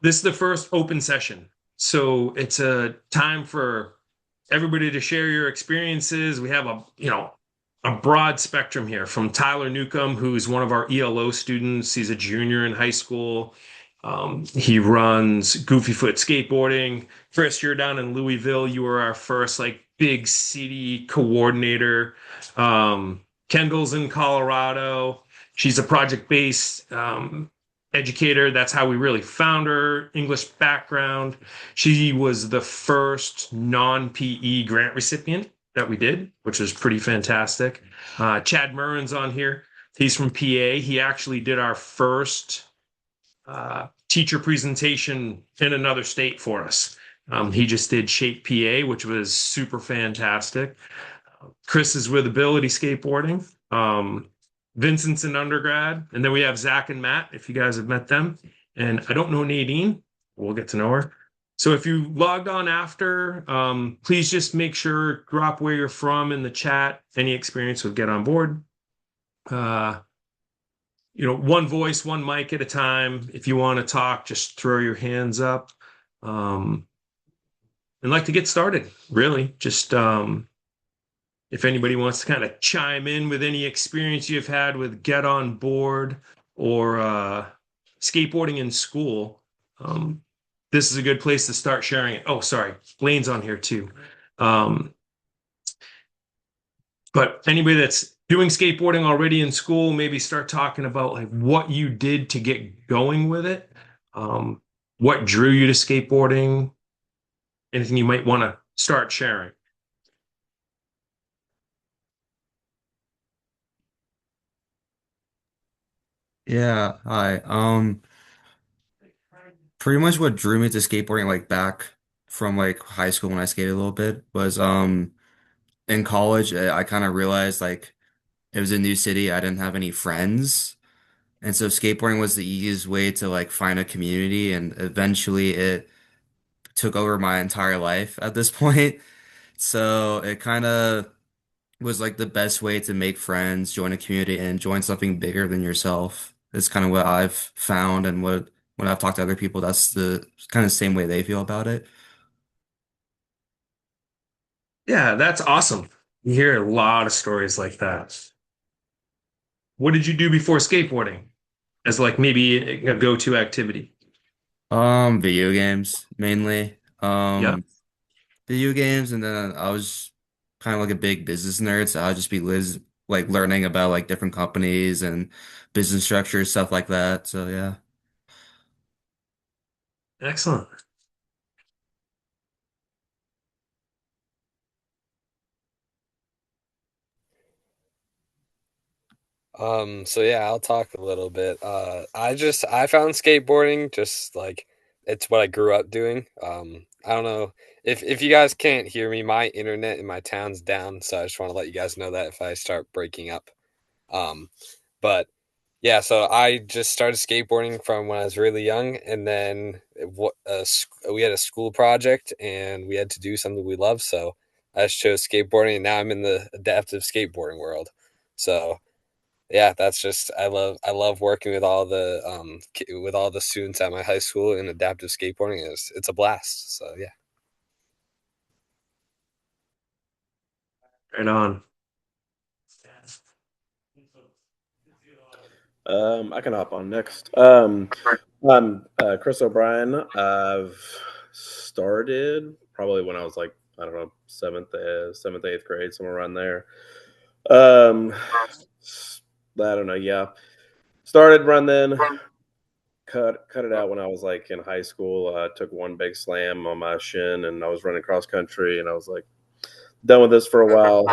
This is the first open session. So it's a time for everybody to share your experiences. We have a broad spectrum here from Tyler Newcomb, who's one of our ELO students. He's a junior in high school. He runs Goofy Foot Skateboarding. Chris, you're down in Louisville. You were our first like big city coordinator. Kendall's in Colorado. She's a project-based educator. That's how we really found her English background. She was the first non-PE grant recipient that we did, which was pretty fantastic. Chad Murren's on here. He's from PA. He actually did our first teacher presentation in another state for us. He just did Shape PA, which was super fantastic. Chris is with Ability Skateboarding. Vincent's an undergrad. And then we have Zach and Matt, if you guys have met them. And I don't know Nadine. We'll get to know her. So if you logged on after, please just make sure, drop where you're from in the chat. Any experience with Get On Board. Uh, one voice, one mic at a time. If you want to talk, just throw your hands up. And like to get started, really. Just if anybody wants to kind of chime in with any experience you've had with Get On Board or skateboarding in school, this is a good place to start sharing it. Oh, sorry, Blaine's on here too. But anybody that's doing skateboarding already in school, maybe start talking about like what you did to get going with it, what drew you to skateboarding, anything you might want to start sharing. Yeah, hi. Pretty much what drew me to skateboarding, like back from like high school when I skated a little bit, was in college. I kind of realized like it was a new city. I didn't have any friends, and so skateboarding was the easiest way to like find a community. And eventually, it took over my entire life at this point. So it kind of was like the best way to make friends, join a community, and join something bigger than yourself. It's kind of what I've found and what when I've talked to other people, that's the kind of same way they feel about it. Yeah, that's awesome. You hear a lot of stories like that. What did you do before skateboarding as like maybe a go-to activity? Video games mainly. Yeah. Video games, and then I was kind of like a big business nerd, so I'll just be like learning about like different companies and business structures, stuff like that. So yeah. Excellent. So yeah, I'll talk a little bit. I found skateboarding just like it's what I grew up doing. I don't know if you guys can't hear me, my internet in my town's down, so I just want to let you guys know that if I start breaking up. Um, but yeah, so I just started skateboarding from when I was really young, and then we had a school project and we had to do something we love, so I just chose skateboarding, and now I'm in the adaptive skateboarding world. So yeah, that's just I love working with all the with all the students at my high school in adaptive skateboarding. It's a blast. So yeah. Right on. I can hop on next. I'm Chris O'Brien. I've started probably when I was like, I don't know, seventh, eighth grade, somewhere around there. Um, I don't know. Yeah, started run then. Cut it out when I was like in high school. Took one big slam on my shin, and I was running cross country, and I was like done with this for a while.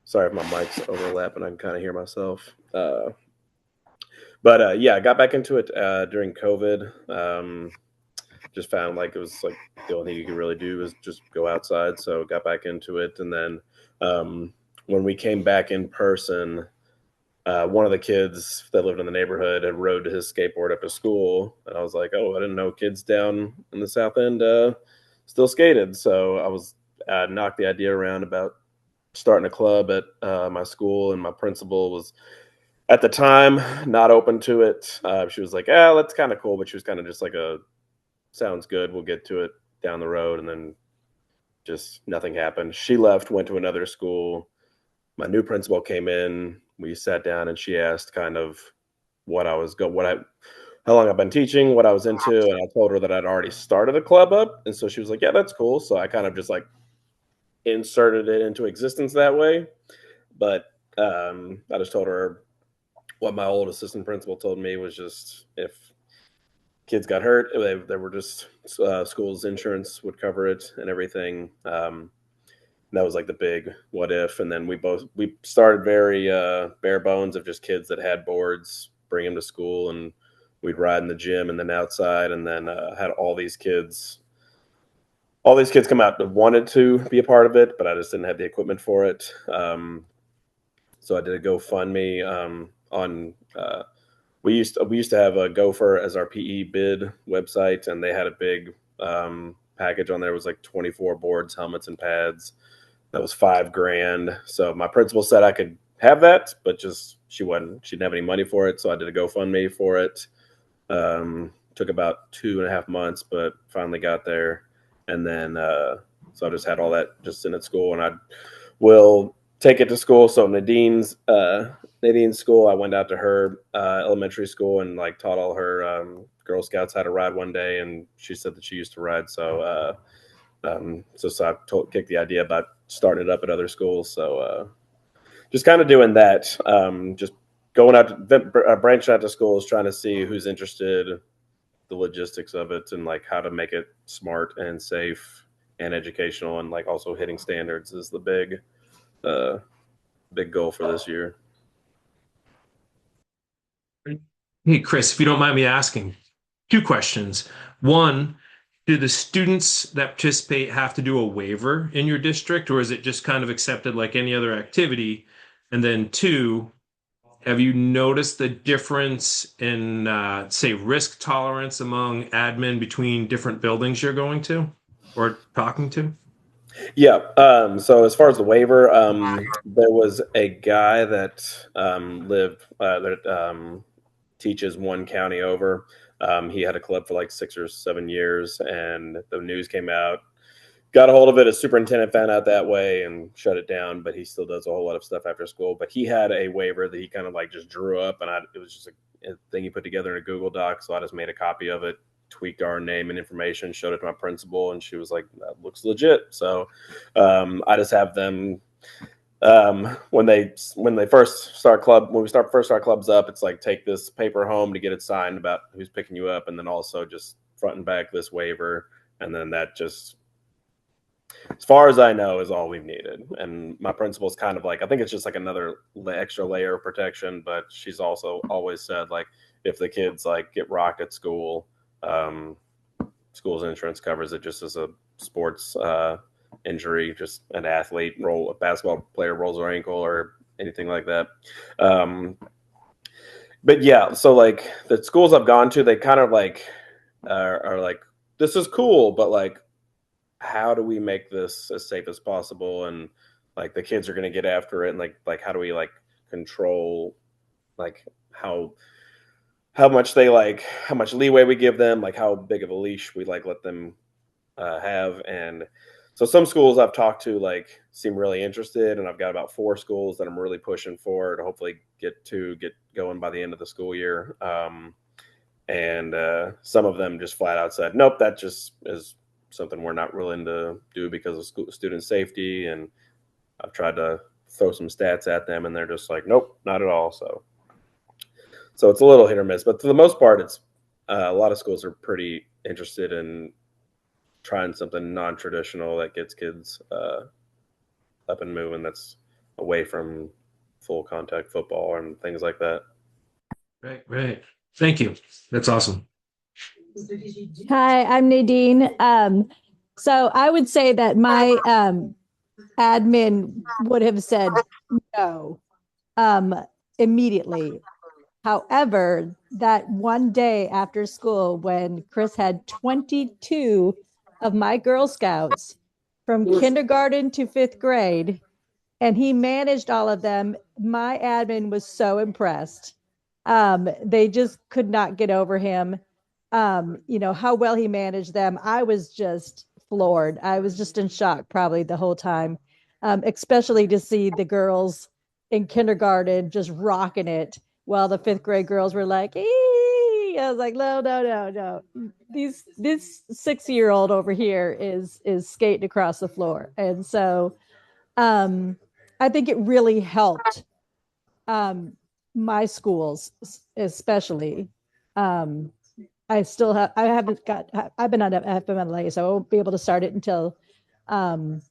Sorry if my mic's overlapping. I can kind of hear myself. But yeah, I got back into it during COVID. Just found like it was like the only thing you could really do was just go outside. So got back into it, and then when we came back in person, one of the kids that lived in the neighborhood had rode his skateboard up to school, and I was like, "Oh, I didn't know kids down in the South End still skated." So I was knocked the idea around about starting a club at my school, and my principal was at the time, not open to it. She was like, "Yeah, that's kind of cool," but she was kind of just like sounds good. We'll get to it down the road, and then just nothing happened. She left, went to another school. My new principal came in. We sat down, and she asked kind of what I was go, what I, how long I've been teaching, what I was into, and I told her that I'd already started a club up, and so she was like, "Yeah, that's cool." So I kind of just like inserted it into existence that way. But I just told her what my old assistant principal told me was just if kids got hurt, they were just school's insurance would cover it and everything. That was like the big what if. And then we started very bare bones of just kids that had boards, bring them to school, and we'd ride in the gym and then outside, and then had all these kids come out that wanted to be a part of it, but I just didn't have the equipment for it. So I did a GoFundMe on. We used to have a Gopher as our PE bid website, and they had a big package on there. It was like 24 boards, helmets, and pads. That was $5,000. So my principal said I could have that, but just she didn't have any money for it. So I did a GoFundMe for it. Took about 2.5 months, but finally got there. And then so I just had all that just in at school, and I will take it to school. So Nadine's school, I went out to her elementary school and like taught all her Girl Scouts how to ride one day, and she said that she used to ride. So I kicked the idea about starting it up at other schools. So just kind of doing that, just going out, branching out to schools, trying to see who's interested, the logistics of it, and like how to make it smart and safe and educational, and like also hitting standards is the big goal for this year. Hey, Chris, if you don't mind me asking, two questions. One, do the students that participate have to do a waiver in your district, or is it just kind of accepted like any other activity? And then two, have you noticed the difference in, say, risk tolerance among admin between different buildings you're going to or talking to? Yeah. So as far as the waiver, there was a guy that teaches one county over. He had a club for like 6 or 7 years, and the news came out. Got a hold of it. A superintendent found out that way and shut it down. But he still does a whole lot of stuff after school. But he had a waiver that he kind of like just drew up, and it was just a thing he put together in a Google Doc. So I just made a copy of it, tweaked our name and information, showed it to my principal, and she was like, "That looks legit." So I just have them when we first start clubs up, it's like take this paper home to get it signed about who's picking you up, and then also just front and back this waiver, and then that just, as far as I know, is all we've needed. And my principal's kind of like, I think it's just like another extra layer of protection, but she's also always said like if the kids like get rocked at school, school's insurance covers it just as a sports injury, just an athlete a basketball player rolls their ankle or anything like that. But yeah, so like the schools I've gone to, they kind of like are like, this is cool, but like, how do we make this as safe as possible? And like the kids are going to get after it, and like how do we like control like how much how much leeway we give them, like how big of a leash we like let them have. And so some schools I've talked to like seem really interested, and I've got about 4 schools that I'm really pushing for to hopefully get going by the end of the school year. And some of them just flat out said, nope, that just is something we're not willing to do because of student safety. And I've tried to throw some stats at them, and they're just like, nope, not at all. So it's a little hit or miss, but for the most part, it's a lot of schools are pretty interested in trying something non-traditional that gets kids up and moving, that's away from full contact football and things like that. Right. Thank you. That's awesome. Hi, I'm Nadine. So I would say that my admin would have said no immediately. However, that one day after school when Chris had 22 of my Girl Scouts from kindergarten to 5th grade and he managed all of them. My admin was so impressed. They just could not get over him. How well he managed them. I was just floored. I was just in shock probably the whole time, especially to see the girls in kindergarten just rocking it while the fifth grade girls were like, "Ee!" I was like, no, no, no, no. This 6 year old over here is skating across the floor. And so um, I think it really helped um, my schools, especially. Um, I haven't got, I've been on FMLA, so I won't be able to start it until um,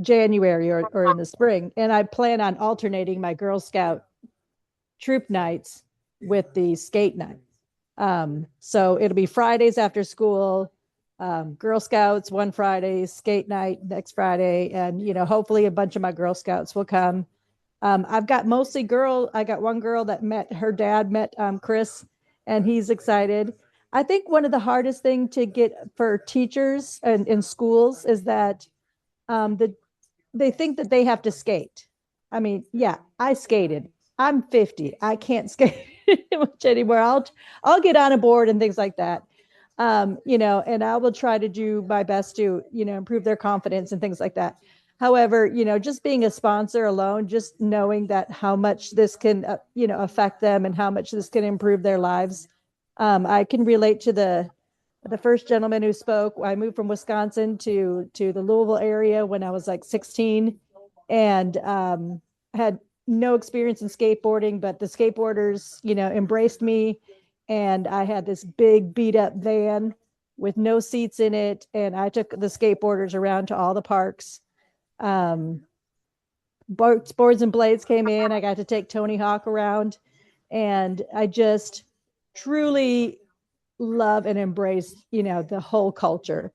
January or in the spring. And I plan on alternating my Girl Scout troop nights with the skate night. So it'll be Fridays after school, Girl Scouts one Friday, skate night next Friday, and hopefully a bunch of my Girl Scouts will come. I've got mostly I got one girl that her dad met Chris, and he's excited. I think one of the hardest thing to get for teachers and in schools is that they think that they have to skate. I mean, yeah, I skated. I'm 50. I can't skate much anymore. I'll get on a board and things like that. And I will try to do my best to, improve their confidence and things like that. However, just being a sponsor alone, just knowing that how much this can, affect them and how much this can improve their lives. I can relate to the first gentleman who spoke. I moved from Wisconsin to the Louisville area when I was like 16, and had no experience in skateboarding, but the skateboarders, embraced me, and I had this big beat up van with no seats in it, and I took the skateboarders around to all the parks. Boards and Blades came in. I got to take Tony Hawk around, and I just truly love and embrace, the whole culture.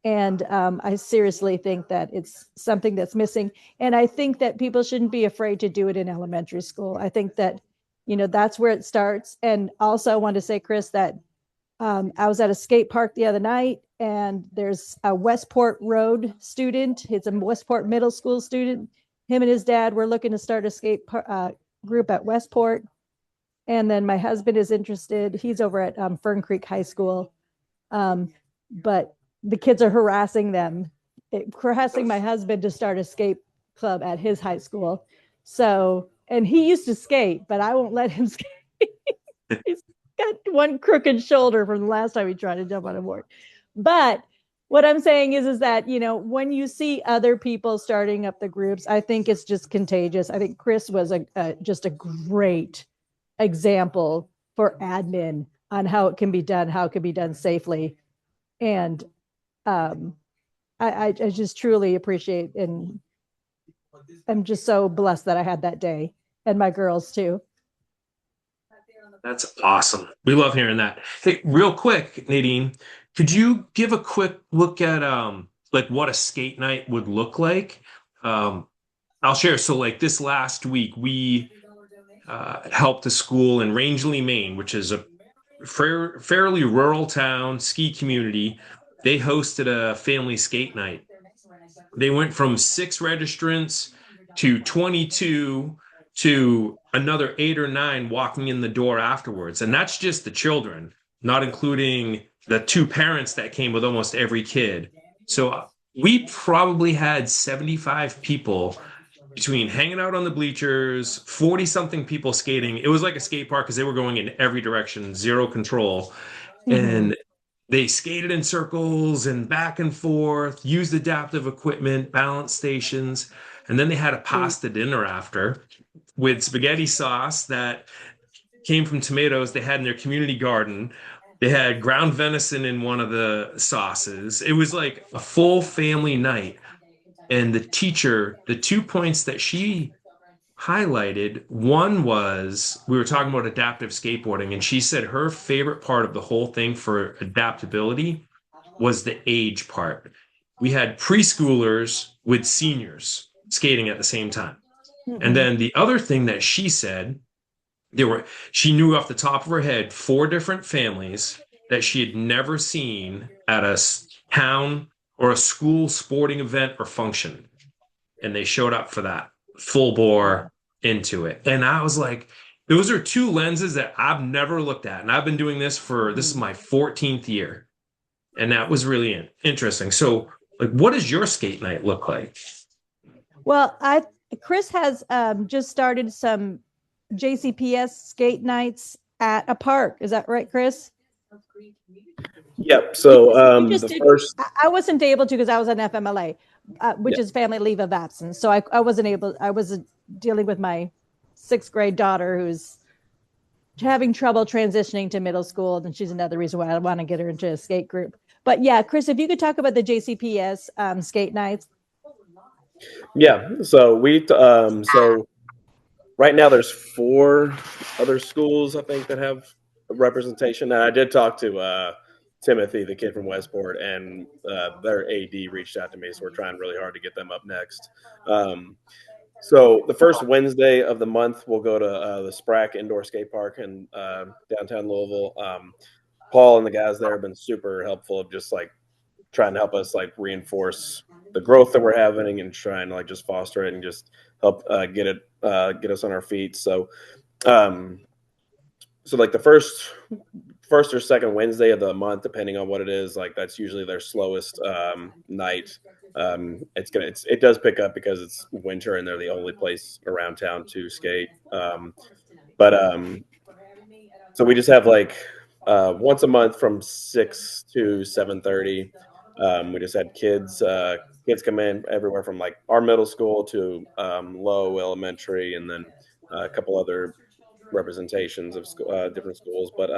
And I seriously think that it's something that's missing. And I think that people shouldn't be afraid to do it in elementary school. I think that, that's where it starts. And also I want to say, Chris, that I was at a skate park the other night, and there's a Westport Road student. It's a Westport middle school student. Him and his dad were looking to start a skate group at Westport. And then my husband is interested. He's over at Fern Creek High School. But the kids are harassing my husband to start a skate club at his high school. So, and he used to skate, but I won't let him skate. He's got one crooked shoulder from the last time he tried to jump on a board. But what I'm saying is that, when you see other people starting up the groups, I think it's just contagious. I think Chris was just a great example for admin on how it can be done safely. And I just truly appreciate, and I'm just so blessed that I had that day, and my girls too. That's awesome. We love hearing that. Hey, real quick, Nadine, could you give a quick look at like what a skate night would look like? I'll share. So like this last week, we helped a school in Rangeley, Maine, which is a fairly rural town, ski community. They hosted a family skate night. They went from 6 registrants to 22 to another 8 or 9 walking in the door afterwards. And that's just the children, not including the 2 parents that came with almost every kid. So we probably had 75 people between hanging out on the bleachers, 40 something people skating. It was like a skate park because they were going in every direction, zero control. Mm-hmm. And they skated in circles and back and forth, used adaptive equipment, balance stations. And then they had a pasta dinner after with spaghetti sauce that came from tomatoes they had in their community garden. They had ground venison in one of the sauces. It was like a full family night. And the teacher, the 2 points that she highlighted, one was we were talking about adaptive skateboarding, and she said her favorite part of the whole thing for adaptability was the age part. We had preschoolers with seniors skating at the same time. Mm-hmm. And then the other thing that she said, she knew off the top of her head 4 different families that she had never seen at a town or a school sporting event or function. And they showed up for that. full bore into it. And I was like, those are two lenses that I've never looked at. And I've been doing this is my 14th year. And that was really interesting. So, like, what does your skate night look like? Well, Chris has just started some JCPS skate nights at a park. Is that right, Chris? Yep. So I wasn't able to because I was on FMLA, which is family leave of absence. So I wasn't able. I was dealing with my 6th grade daughter who's having trouble transitioning to middle school, and she's another reason why I want to get her into a skate group. But yeah, Chris, if you could talk about the JCPS skate nights. Yeah. So so right now there's 4 other schools I think that have representation. And I did talk to Timothy, the kid from Westport, and their AD reached out to me, so we're trying really hard to get them up next. So the first Wednesday of the month, we'll go to the Sprack Indoor Skate Park in downtown Louisville. Paul and the guys there have been super helpful of just like trying to help us like reinforce the growth that we're having and trying to like just foster it and just help get us on our feet. So like the first or second Wednesday of the month, depending on what it is, like that's usually their slowest night. It does pick up because it's winter and they're the only place around town to skate. So we just have like once a month from 6 to 7:30. We just had kids come in everywhere from like our middle school to low elementary, and then a couple other representations of different schools. But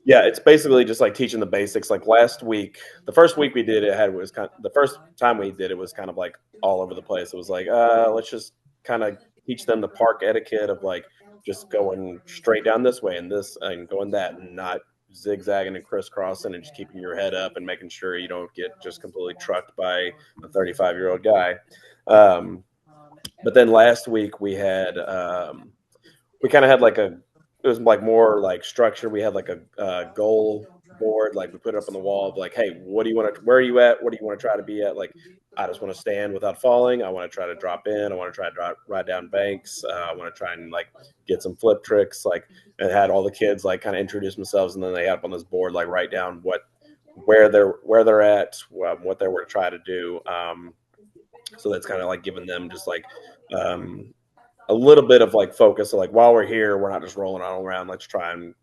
yeah, it's basically just like teaching the basics. Like last week, the first week we did it was the first time we did it was kind of like all over the place. It was like let's just kind of teach them the park etiquette of like just going straight down this way and this and going that, and not zigzagging and crisscrossing, and just keeping your head up and making sure you don't get just completely trucked by a 35-year-old guy. But then last week we had we kind of had like it was like more like structure. We had like a goal board, like we put it up on the wall of like, hey, what do you want to, where are you at? What do you want to try to be at? Like, I just want to stand without falling. I want to try to drop in. I want to try to ride down banks. I want to try and like get some flip tricks. Like, and had all the kids like kind of introduce themselves, and then they had up on this board like write down where they're at, what they were trying to do. So that's kind of like giving them just like a little bit of like focus. So like while we're here, we're not just rolling all around. Let's try and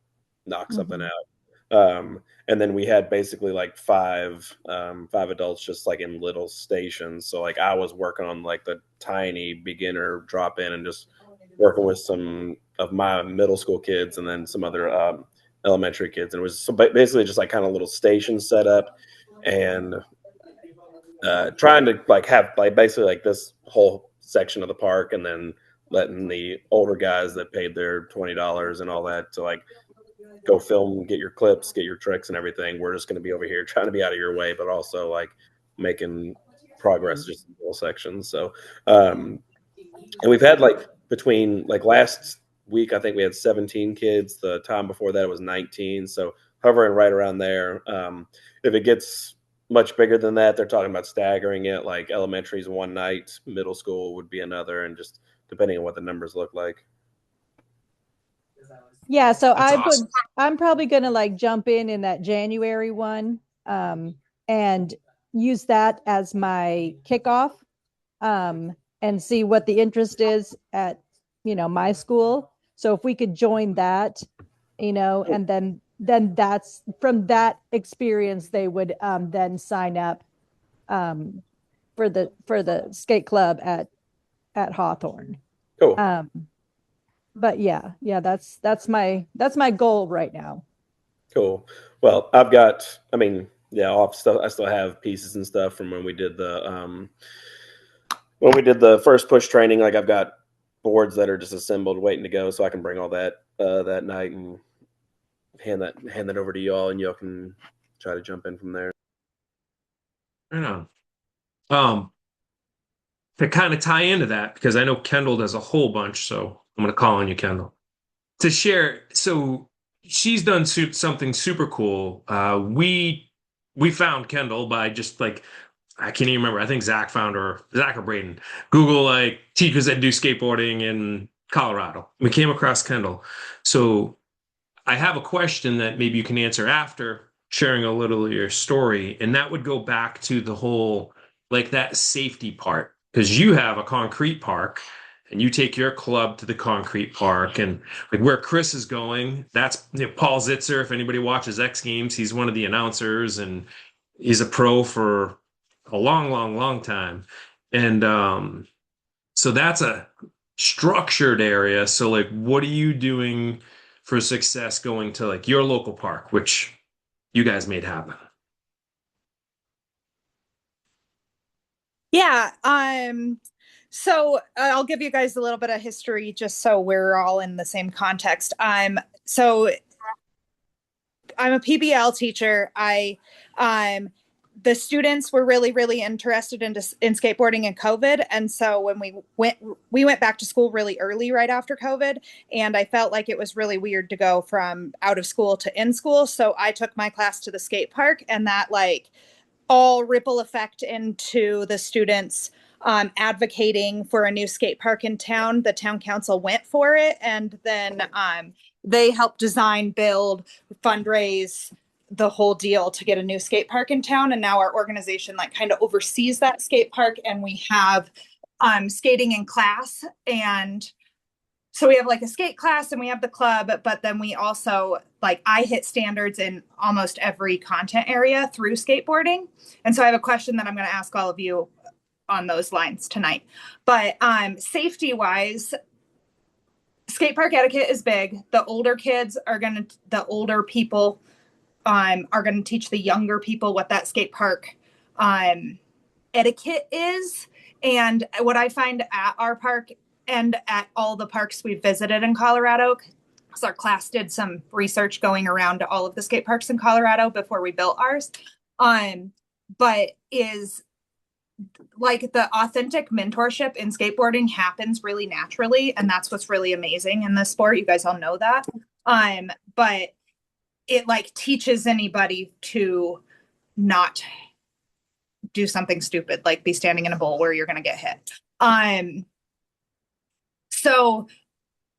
knock something out. And then we had basically like five adults just like in little stations. So like I was working on like the tiny beginner drop in and just working with some of my middle school kids and then some other elementary kids. And it was basically just like kind of little station set up and trying to like have like basically like this whole section of the park, and then letting the older guys that paid their $20 and all that to like go film, get your clips, get your tricks and everything. We're just going to be over here trying to be out of your way, but also like making progress just in little sections. So, and we've had like between like last week, I think we had 17 kids. The time before that it was 19. So hovering right around there. If it gets much bigger than that, they're talking about staggering it. Like elementary's one night, middle school would be another, and just depending on what the numbers look like. Yeah, so Awesome. I'm probably gonna like jump in that January one, and use that as my kickoff, and see what the interest is at my school. So if we could join that, and then that's from that experience they would then sign up for the skate club at Hawthorne. Cool. But yeah, that's my goal right now. Cool. Well, I still have pieces and stuff from when we did the first push training. Like I've got boards that are just assembled waiting to go, so I can bring all that that night and hand that over to y'all, and y'all can try to jump in from there. Right on. To kind of tie into that, because I know Kendall does a whole bunch, so I'm going to call on you, Kendall, to share. So she's done something super cool. We found Kendall by just like I can't even remember. I think Zach found or Zach or Braden. Google like teachers that do skateboarding in Colorado. We came across Kendall. So I have a question that maybe you can answer after sharing a little of your story, and that would go back to the whole like that safety part because you have a concrete park and you take your club to the concrete park and like where Chris is going, that's Paul Zitzer. If anybody watches X Games, he's one of the announcers and he's a pro for a long, long, long time. And so that's a structured area. So like what are you doing for success going to like your local park, which you guys made happen? Yeah. So I'll give you guys a little bit of history just so we're all in the same context. So I'm a PBL teacher. The students were really, really interested in skateboarding in COVID. And so when we went back to school really early right after COVID, and I felt like it was really weird to go from out of school to in school. So I took my class to the skate park, and that like all ripple effect into the students advocating for a new skate park in town. The town council went for it, and then they helped design, build, fundraise the whole deal to get a new skate park in town. And now our organization like kind of oversees that skate park, and we have skating in class. And so we have like a skate class and we have the club, but then we also like I hit standards in almost every content area through skateboarding. And so I have a question that I'm going to ask all of you on those lines tonight. But safety wise, skate park etiquette is big. The older people are going to teach the younger people what that skate park etiquette is. And what I find at our park and at all the parks we've visited in Colorado, because our class did some research going around to all of the skate parks in Colorado before we built ours, but is like the authentic mentorship in skateboarding happens really naturally. And that's what's really amazing in this sport. You guys all know that. But it like teaches anybody to not do something stupid, like be standing in a bowl where you're going to get hit. So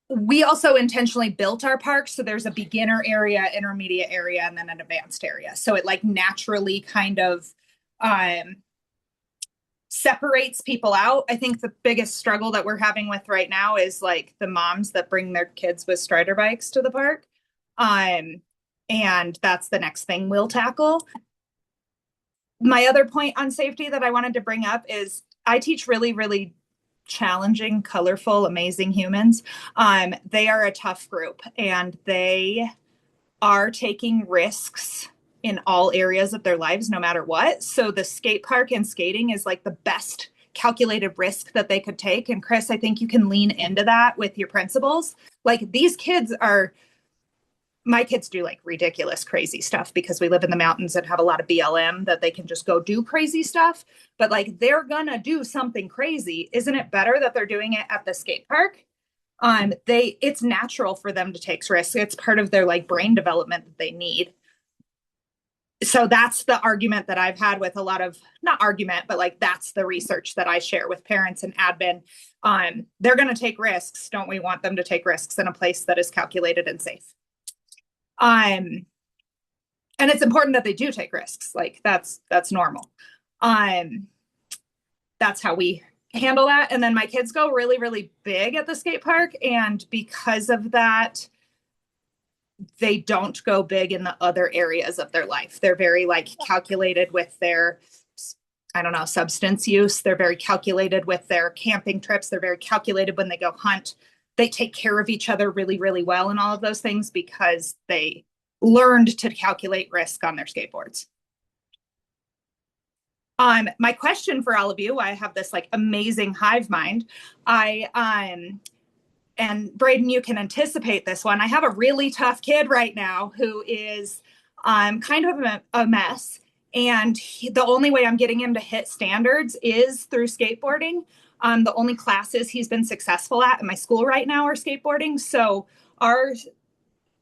we also intentionally built our park. So there's a beginner area, intermediate area, and then an advanced area. So it like naturally kind of separates people out. I think the biggest struggle that we're having with right now is like the moms that bring their kids with Strider bikes to the park. And that's the next thing we'll tackle. My other point on safety that I wanted to bring up is I teach really, really challenging, colorful, amazing humans. They are a tough group, and they are taking risks in all areas of their lives, no matter what. So the skate park and skating is like the best calculated risk that they could take. And Chris, I think you can lean into that with your principals. Like these kids are, my kids do like ridiculous, crazy stuff because we live in the mountains and have a lot of BLM that they can just go do crazy stuff. But like they're gonna do something crazy. Isn't it better that they're doing it at the skate park? It's natural for them to take risks. It's part of their like brain development that they need. So that's the argument that I've had with a lot of, not argument, but like that's the research that I share with parents and admin. They're going to take risks. Don't we want them to take risks in a place that is calculated and safe? And it's important that they do take risks. Like that's normal. That's how we handle that. And then my kids go really, really big at the skate park. And because of that, they don't go big in the other areas of their life. They're very like calculated with their, I don't know, substance use. They're very calculated with their camping trips. They're very calculated when they go hunt. They take care of each other really, really well and all of those things because they learned to calculate risk on their skateboards. My question for all of you, I have this like amazing hive mind. And Braden, you can anticipate this one. I have a really tough kid right now who is kind of a mess. And the only way I'm getting him to hit standards is through skateboarding. The only classes he's been successful at in my school right now are skateboarding. So our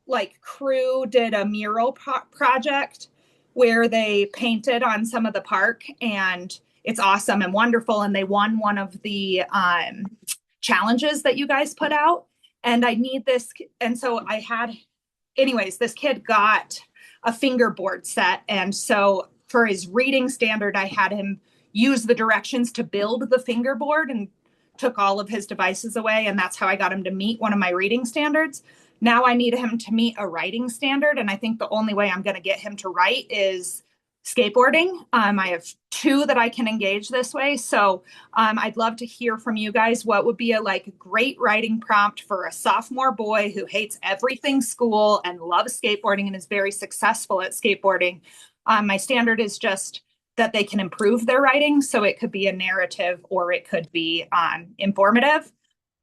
like crew did a mural project where they painted on some of the park, and it's awesome and wonderful. And they won one of the challenges that you guys put out. And I need this. And so I had, anyways, this kid got a fingerboard set. And so for his reading standard, I had him use the directions to build the fingerboard and took all of his devices away. And that's how I got him to meet one of my reading standards. Now I need him to meet a writing standard. And I think the only way I'm going to get him to write is skateboarding. I have 2 that I can engage this way. So I'd love to hear from you guys. What would be a great writing prompt for a sophomore boy who hates everything school and loves skateboarding and is very successful at skateboarding? My standard is just that they can improve their writing. So it could be a narrative or it could be informative.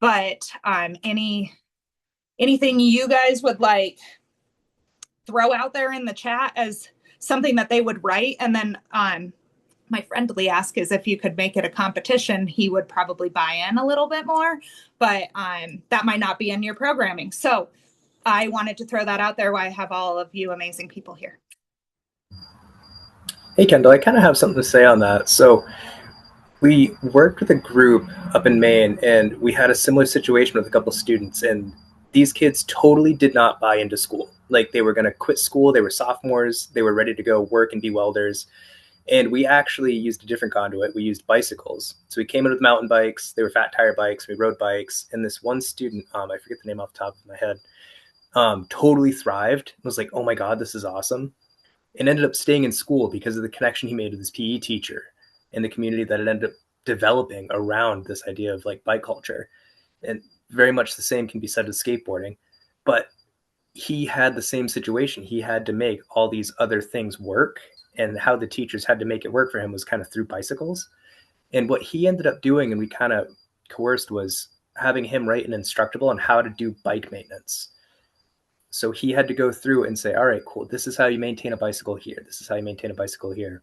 But anything you guys would throw out there in the chat as something that they would write. And then my friendly ask is if you could make it a competition, he would probably buy in a little bit more, but that might not be in your programming. So I wanted to throw that out there while I have all of you amazing people here. Hey, Kendall, I kind of have something to say on that. So we worked with a group up in Maine, and we had a similar situation with a couple students, and these kids totally did not buy into school. They were going to quit school. They were sophomores. They were ready to go work and be welders. And we actually used a different conduit. We used bicycles. So we came in with mountain bikes. They were fat tire bikes. We rode bikes. And this one student, I forget the name off the top of my head, totally thrived. Was like, oh my God, this is awesome. And ended up staying in school because of the connection he made with his PE teacher and the community that it ended up developing around this idea of bike culture. And very much the same can be said with skateboarding. But he had the same situation. He had to make all these other things work, and how the teachers had to make it work for him was kind of through bicycles. And what he ended up doing, and we kind of coerced, was having him write an instructable on how to do bike maintenance. So he had to go through and say, all right, cool, this is how you maintain a bicycle here. This is how you maintain a bicycle here.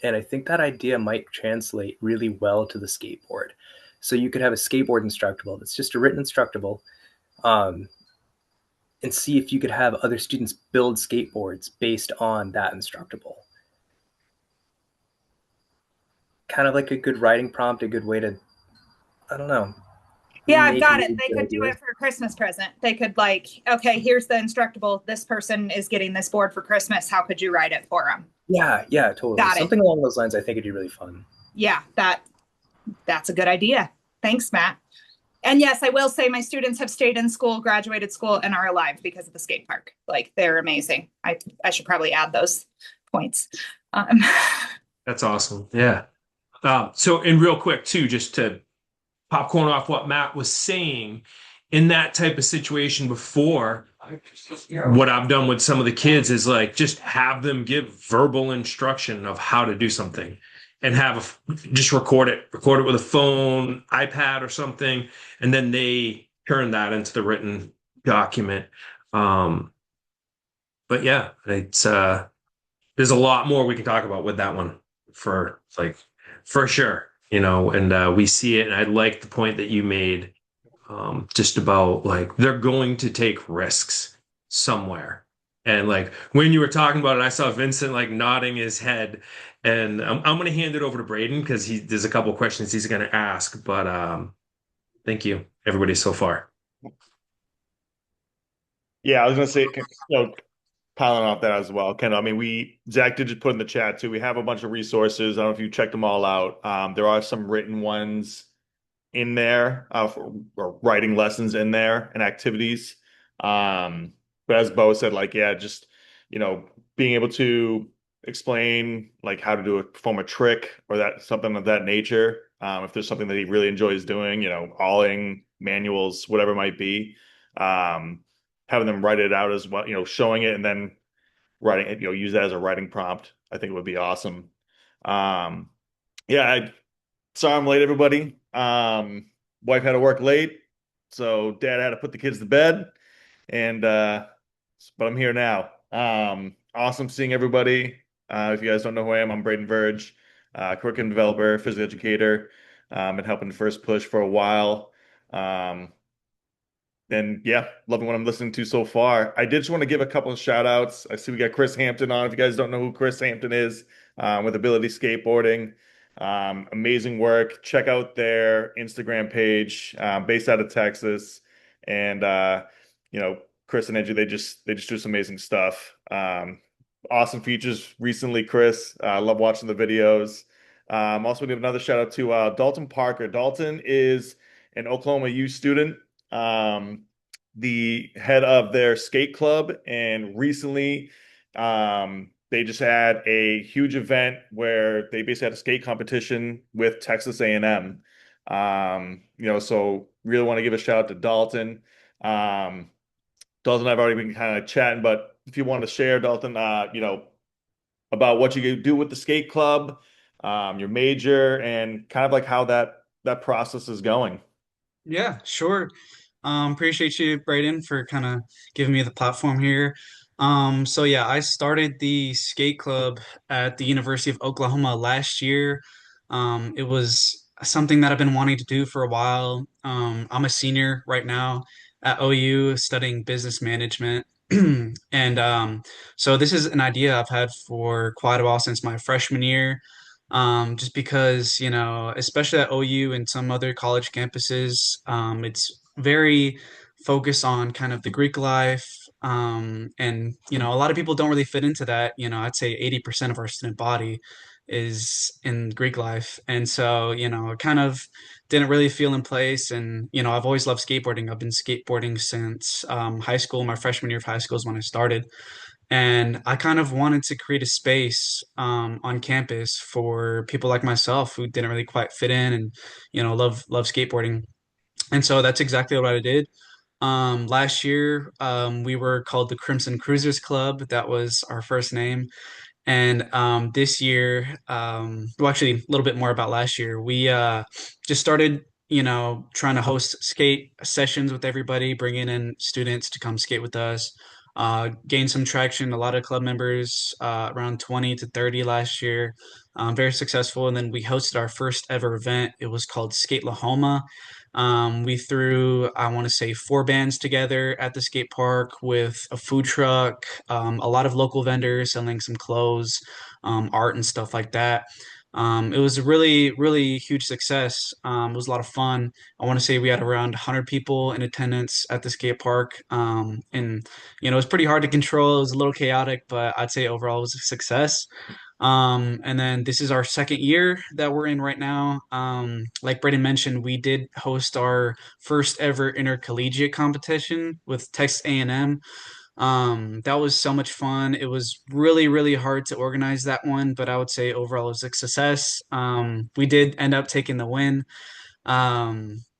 And I think that idea might translate really well to the skateboard. So you could have a skateboard instructable that's just a written instructable, and see if you could have other students build skateboards based on that instructable. Kind of like a good writing prompt, a good way to, I don't know. Yeah, I've got it. They could do it for a Christmas present. They could okay, here's the instructable. This person is getting this board for Christmas. How could you write it for them? Yeah, totally. Got Something along those lines, I think it'd be really fun. Yeah, that's a good idea. Thanks, Matt. And yes, I will say my students have stayed in school, graduated school, and are alive because of the skate park. They're amazing. I should probably add those points. That's awesome. Yeah. So, and real quick too, just to popcorn off what Matt was saying, in that type of situation before, what I've done with some of the kids is just have them give verbal instruction of how to do something. And just record it with a phone, iPad or something, and then they turn that into the written document. But yeah, it's there's a lot more we can talk about with that one for sure, and we see it. And I like the point that you made, just about they're going to take risks somewhere. And when you were talking about it, I saw Vincent nodding his head. And I'm going to hand it over to Braden because there's a couple of questions he's going to ask. But thank you, everybody, so far. Yeah, I was going to say, piling off that as well, Ken. I mean, Zach did just put in the chat too. We have a bunch of resources. I don't know if you checked them all out. There are some written ones in there, or writing lessons in there and activities. But as Bo said, just being able to explain how to perform a trick or something of that nature. If there's something that he really enjoys doing, awling, manuals, whatever it might be, having them write it out as well, showing it and then writing it, use that as a writing prompt. I think it would be awesome. Yeah, sorry I'm late, everybody. Wife had to work late, so Dad had to put the kids to bed, and but I'm here now. Awesome seeing everybody. If you guys don't know who I am, I'm Braden Verge, curriculum developer, physical educator. Been helping First Push for a while. And yeah, loving what I'm listening to so far. I did just want to give a couple of shout outs. I see we got Chris Hampton on. If you guys don't know who Chris Hampton is, with Ability Skateboarding, Amazing work. Check out their Instagram page, based out of Texas, and Chris and Angie, they just do some amazing stuff. Awesome features recently, Chris. I love watching the videos. Also, we have another shout out to Dalton Parker. Dalton is an Oklahoma U student, the head of their skate club, and recently they just had a huge event where they basically had a skate competition with Texas A&M. So really want to give a shout out to Dalton. Dalton and I've already been kind of chatting, but if you want to share, Dalton, about what you do with the skate club, your major, and kind of like how that process is going. Yeah, sure. Appreciate you, Brayden, for kind of giving me the platform here. So yeah, I started the skate club at the University of Oklahoma last year. It was something that I've been wanting to do for a while. I'm a senior right now at OU studying business management. And so this is an idea I've had for quite a while since my freshman year. Just because, especially at OU and some other college campuses, it's very focused on kind of the Greek life. And, a lot of people don't really fit into that. I'd say 80% of our student body is in Greek life. And so, it kind of didn't really feel in place. And, I've always loved skateboarding. I've been skateboarding since high school. My freshman year of high school is when I started. And I kind of wanted to create a space on campus for people like myself who didn't really quite fit in and, love skateboarding. And so that's exactly what I did. Last year, we were called the Crimson Cruisers Club. That was our first name. And this year, well, actually, a little bit more about last year. We just started, trying to host skate sessions with everybody, bringing in students to come skate with us. Gained some traction. A lot of club members, around 20 to 30 last year. Very successful. And then we hosted our first ever event. It was called Skate Lahoma. We threw, I want to say, 4 bands together at the skate park with a food truck, a lot of local vendors selling some clothes, art, and stuff like that. It was a really, really huge success. It was a lot of fun. I want to say we had around 100 people in attendance at the skate park. And, it was pretty hard to control. It was a little chaotic, but I'd say overall it was a success. And then this is our second year that we're in right now. Like Braden mentioned, we did host our first ever intercollegiate competition with Texas A&M. That was so much fun. It was really, really hard to organize that one, but I would say overall it was a success. We did end up taking the win.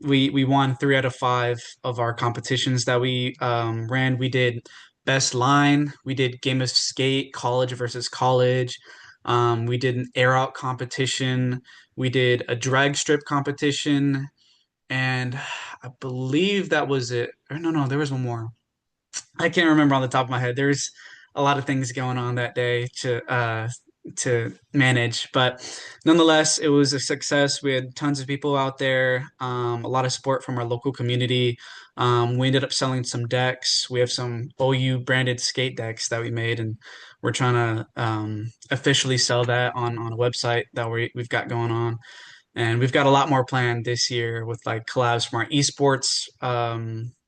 We won 3 out of 5 of our competitions that we ran. We did best line, we did game of skate, college versus college. We did an air out competition. We did a drag strip competition, and I believe that was it. Or no, there was one more. I can't remember on the top of my head. There's a lot of things going on that day to manage, but nonetheless, it was a success. We had tons of people out there, a lot of support from our local community. We ended up selling some decks. We have some OU branded skate decks that we made, and we're trying to officially sell that on a website that we've got going on. And we've got a lot more planned this year with like collabs from our esports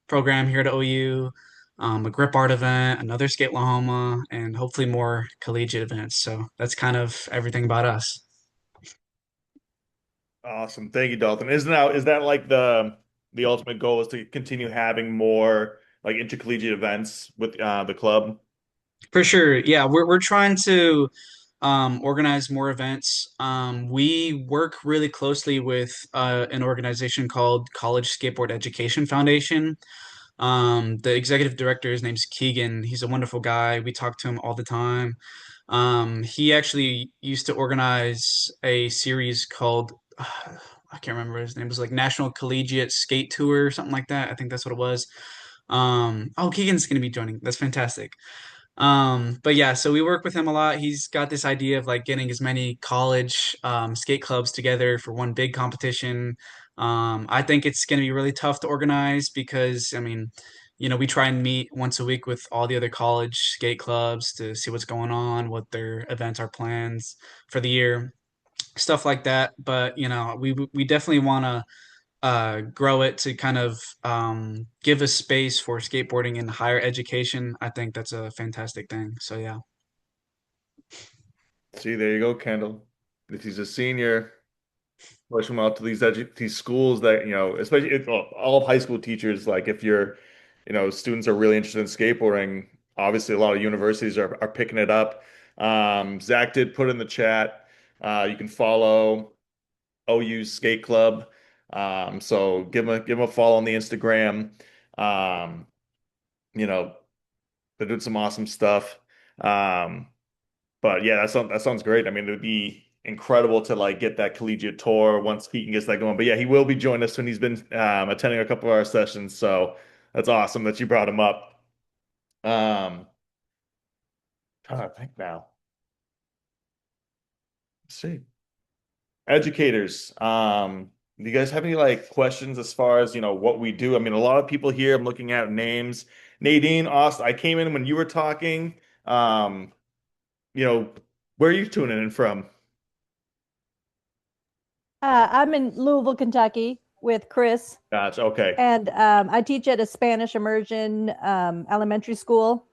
program here at OU, a grip art event, another Skate Lahoma, and hopefully more collegiate events. So that's kind of everything about us. Awesome. Thank you, Dalton. Is that like the ultimate goal is to continue having more like intercollegiate events with the club? For sure. Yeah, we're trying to organize more events. We work really closely with an organization called College Skateboard Education Foundation. The executive director, his name's Keegan. He's a wonderful guy. We talk to him all the time. He actually used to organize a series called, I can't remember his name. It was like National Collegiate Skate Tour or something like that. I think that's what it was. Oh, Keegan's going to be joining. That's fantastic. But yeah, so we work with him a lot. He's got this idea of like getting as many college skate clubs together for one big competition. I think it's going to be really tough to organize because, I mean, we try and meet once a week with all the other college skate clubs to see what's going on, what their events are plans for the year. stuff like that. But we definitely want to grow it to kind of give a space for skateboarding in higher education. I think that's a fantastic thing. So yeah. See, there you go, Kendall. If he's a senior, push him out to these schools that, especially all of high school teachers, like if students are really interested in skateboarding, obviously a lot of universities are picking it up. Zach did put in the chat, you can follow OU Skate Club. So give him a follow on the Instagram. Um, you know, they're doing some awesome stuff. Um, but yeah, that sounds great. I mean, it would be incredible to like get that collegiate tour once Keaton gets that going. But yeah, he will be joining us when he's been attending a couple of our sessions. So that's awesome that you brought him up. Trying to think now. Let's see. Educators, do you guys have any like questions as far as what we do? I mean, a lot of people here, I'm looking at names. Nadine, Austin, I came in when you were talking. Um, where are you tuning in from? I'm in Louisville, Kentucky with Chris, Gotcha. Okay. and I teach at a Spanish immersion elementary school.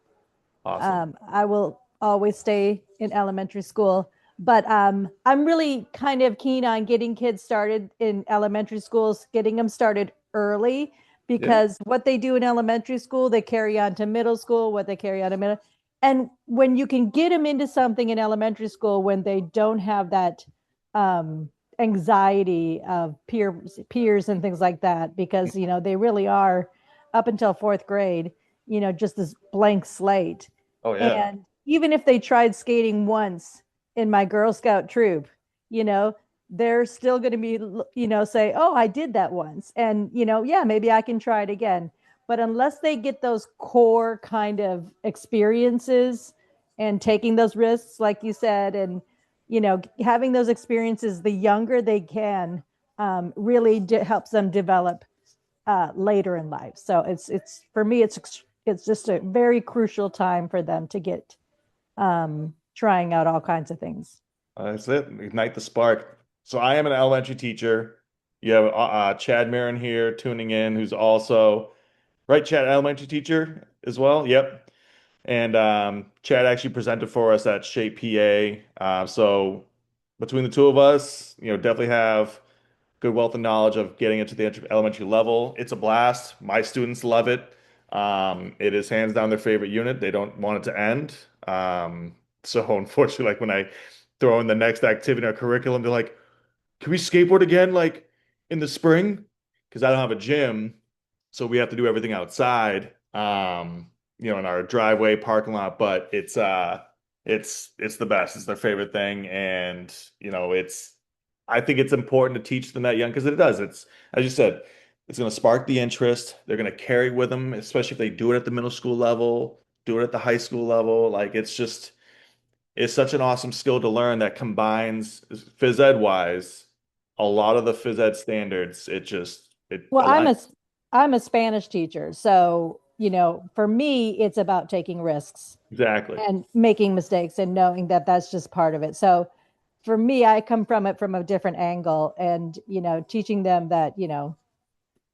Awesome. I will always stay in elementary school, but I'm really kind of keen on getting kids started in elementary schools, getting them started early, because what they do in elementary school, they carry on to middle school, what they carry on to middle. And when you can get them into something in elementary school when they don't have that anxiety of peers and things like that, because they really are, up until fourth grade, just this blank slate. Oh yeah. And even if they tried skating once in my Girl Scout troop, they're still going to be, say, oh, I did that once. And, yeah, maybe I can try it again. But unless they get those core kind of experiences and taking those risks, like you said, and, having those experiences the younger they can, really helps them develop later in life. So it's for me, it's just a very crucial time for them to get trying out all kinds of things. That's it. Ignite the spark. So I am an elementary teacher. You have Chad Marin here tuning in, who's also right, Chad, elementary teacher as well. Yep. And Chad actually presented for us at Shape PA. So between the two of us, definitely have good wealth of knowledge of getting into the elementary level. It's a blast. My students love it. It is hands down their favorite unit. They don't want it to end. So unfortunately, like when I throw in the next activity in our curriculum, they're like, "Can we skateboard again, like in the spring?" Because I don't have a gym, so we have to do everything outside. In our driveway parking lot. But it's the best. It's their favorite thing, and I think it's important to teach them that young because it does. It's, as you said, it's going to spark the interest. They're going to carry with them, especially if they do it at the middle school level, do it at the high school level. Like it's such an awesome skill to learn that combines phys ed wise a lot of the phys ed standards. Well, I'm a Spanish teacher, so for me, it's about taking risks Exactly. and making mistakes and knowing that that's just part of it. So for me, I come from it from a different angle, and teaching them that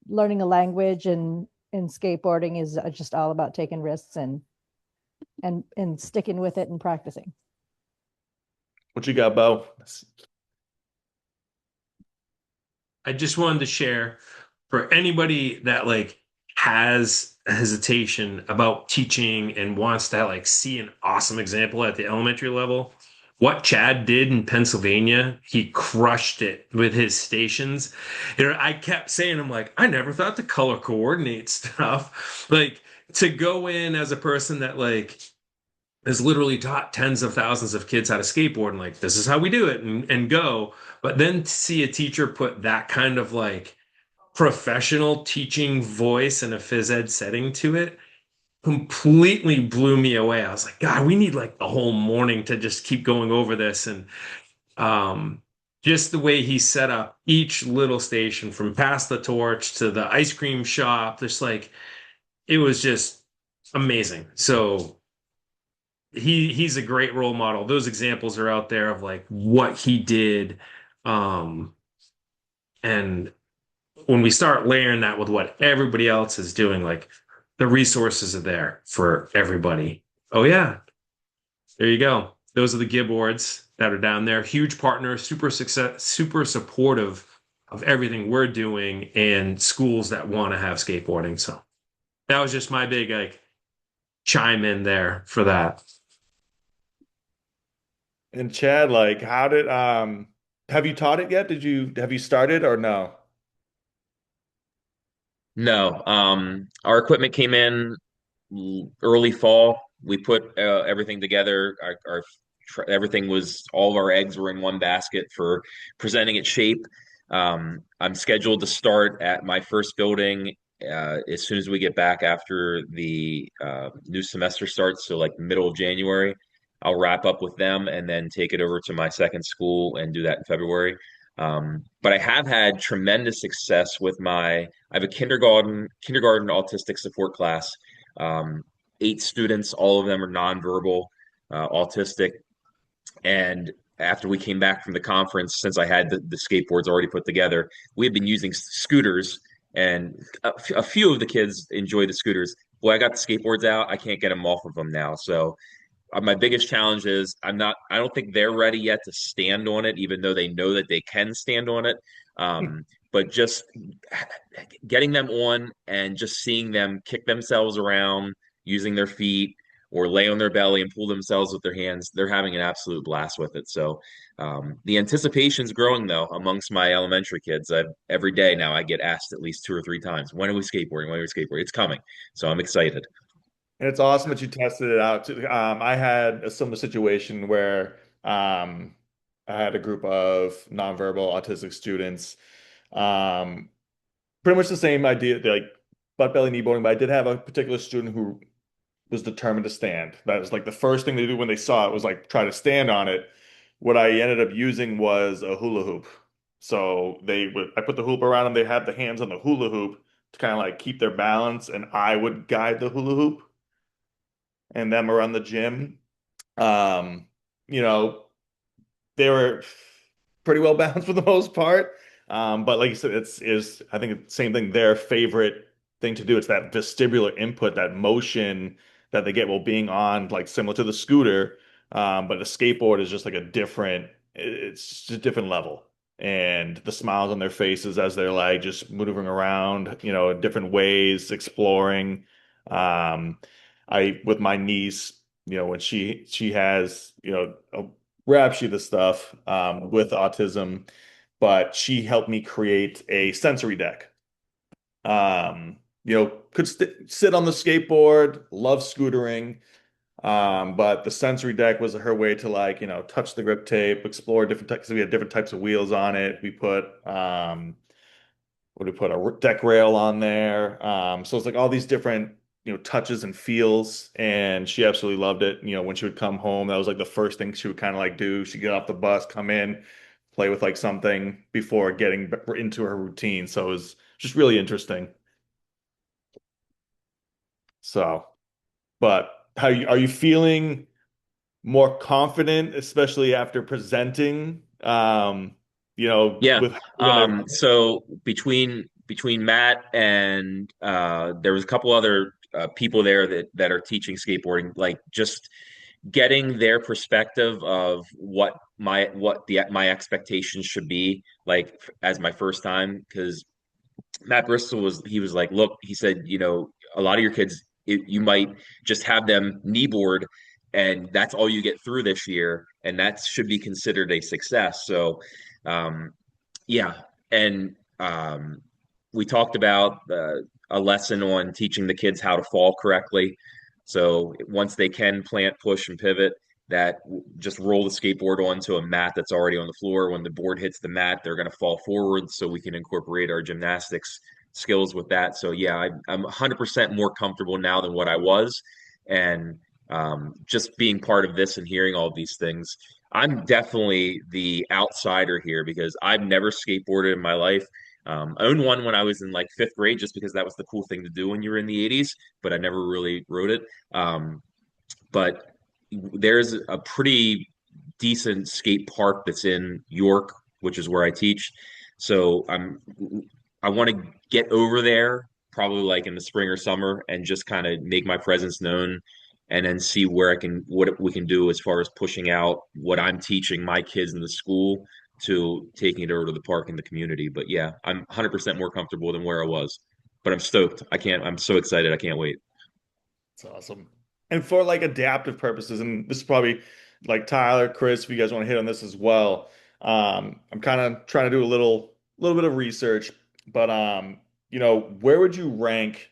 learning a language and skateboarding is just all about taking risks and sticking with it and practicing. What you got, Bo? I just wanted to share for anybody that like has hesitation about teaching and wants to like see an awesome example at the elementary level. What Chad did in Pennsylvania, he crushed it with his stations. I kept saying, I'm like, I never thought to color coordinate stuff. Like to go in as a person that like has literally taught tens of thousands of kids how to skateboard and like, this is how we do it and go. But then to see a teacher put that kind of like professional teaching voice in a phys ed setting to it completely blew me away. I was like, God, we need like the whole morning to just keep going over this. And just the way he set up each little station from pass the torch to the ice cream shop, just like it was just amazing. So he's a great role model. Those examples are out there of like what he did And when we start layering that with what everybody else is doing, like the resources are there for everybody. Oh yeah, there you go. Those are the Gib boards that are down there. Huge partner, super supportive of everything we're doing and schools that want to have skateboarding. So that was just my big like chime in there for that. And Chad, like, how did have you taught it yet? Have you started or no? No, our equipment came in early fall. We put everything together. Everything was all of our eggs were in one basket for presenting its shape. I'm scheduled to start at my first building as soon as we get back after the new semester starts. So like middle of January, I'll wrap up with them and then take it over to my second school and do that in February. But I have had tremendous success with I have a kindergarten autistic support class. 8 students, all of them are nonverbal, autistic. And after we came back from the conference, since I had the skateboards already put together, we had been using scooters, and a few of the kids enjoy the scooters. Boy, I got the skateboards out. I can't get them off of them now. So my biggest challenge is I don't think they're ready yet to stand on it, even though they know that they can stand on it. But just getting them on and just seeing them kick themselves around using their feet or lay on their belly and pull themselves with their hands, they're having an absolute blast with it. So the anticipation's growing though amongst my elementary kids. Every day now I get asked at least 2 or 3 times, when are we skateboarding? When are we skateboarding? It's coming. So I'm excited. And it's awesome that you tested it out too. I had a similar situation where I had a group of nonverbal autistic students. Um, Pretty much the same idea, like butt belly kneeboarding, but I did have a particular student who was determined to stand. That was like the first thing they do when they saw it was like try to stand on it. What I ended up using was a hula hoop. So I put the hoop around them. They had the hands on the hula hoop to kind of like keep their balance, and I would guide the hula hoop and them around the gym. Um, you know, they were pretty well balanced for the most part. But like you said, I think it's the same thing. Their favorite thing to do. It's that vestibular input, that motion that they get while being on, like similar to the scooter. But the skateboard is just like it's just a different level. And the smiles on their faces as they're like just moving around, in different ways, exploring. Um, with my niece, when she has, a rap sheet of stuff with autism, but she helped me create a sensory deck. Could sit on the skateboard, love scootering, but the sensory deck was her way to like, touch the grip tape, explore different types. We had different types of wheels on it. We put we put a deck rail on there. So it's like all these different touches and feels, and she absolutely loved it. When she would come home, that was like the first thing she would kind of like do. She'd get off the bus, come in, play with like something before getting into her routine. So it was just really interesting. So, but are you feeling more confident, especially after presenting? Yeah. With So between Matt and there was a couple other people there that are teaching skateboarding, like just getting their perspective of what my expectations should be, like as my first time, because Matt Bristol he was like, look, he said, a lot of your kids, you might just have them kneeboard and that's all you get through this year. And that should be considered a success. So, um, yeah. And we talked about a lesson on teaching the kids how to fall correctly. So once they can plant, push, and pivot, just roll the skateboard onto a mat that's already on the floor. When the board hits the mat, they're going to fall forward, so we can incorporate our gymnastics skills with that. So yeah, I'm 100% more comfortable now than what I was, and just being part of this and hearing all of these things, I'm definitely the outsider here because I've never skateboarded in my life. I owned one when I was in like fifth grade, just because that was the cool thing to do when you were in the '80s, but I never really rode it. But there's a pretty decent skate park that's in York, which is where I teach. So I want to get over there probably like in the spring or summer and just kind of make my presence known and then see where I can what we can do as far as pushing out what I'm teaching my kids in the school to taking it over to the park and the community. But yeah, I'm 100% more comfortable than where I was. But I'm stoked. I'm so excited. I can't wait. It's awesome. And for like adaptive purposes, and this is probably like Tyler, Chris, if you guys want to hit on this as well. I'm kind of trying to do a little bit of research, but where would you rank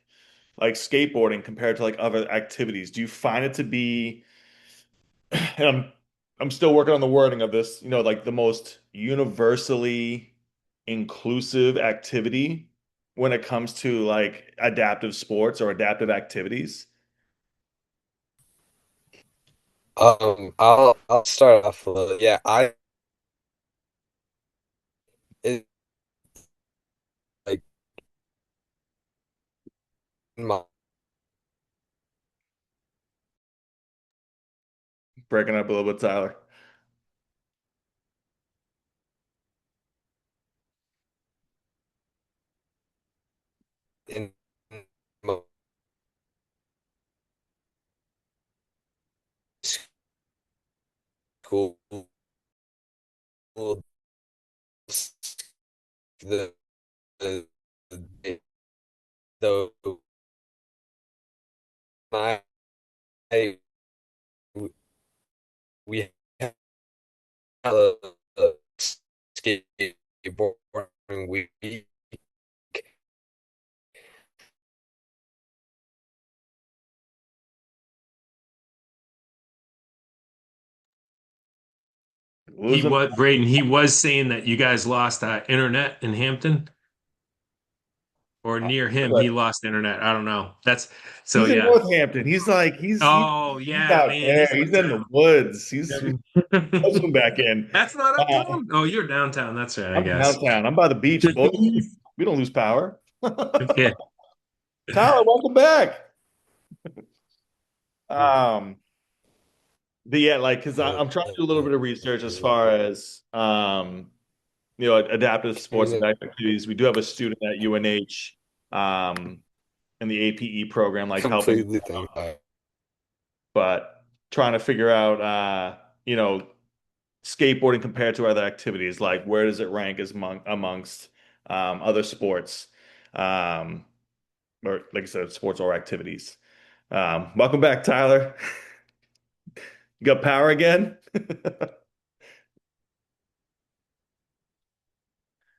like skateboarding compared to like other activities? Do you find it to be, and I'm still working on the wording of this, like the most universally inclusive activity when it comes to like adaptive sports or adaptive activities? I'll start off a little. Yeah, it like my Breaking up a little bit, Tyler. in my school, the the the my we had a skateboarding week. He Losing. was Braden. He was saying that you guys lost internet in Hampton or near him. He lost internet. I don't know. That's so He's in yeah. Northampton. He's like Oh he's yeah, out man. there. He's He's in the uptown. woods. I'll Yeah. zoom back in. That's not Uh, uptown. Oh, you're downtown. That's right, I I'm guess. downtown. I'm by the beach, boys. We don't lose power. Yeah. Tyler, welcome back. Um, but yeah, like, because I'm trying to do a little bit of research as far as adaptive sports and activities. We do have a student at UNH in the APE program, like helping, Completely think that. but trying to figure out skateboarding compared to other activities, like where does it rank as amongst other sports, or like I said, sports or activities. Welcome back, Tyler. You got power again?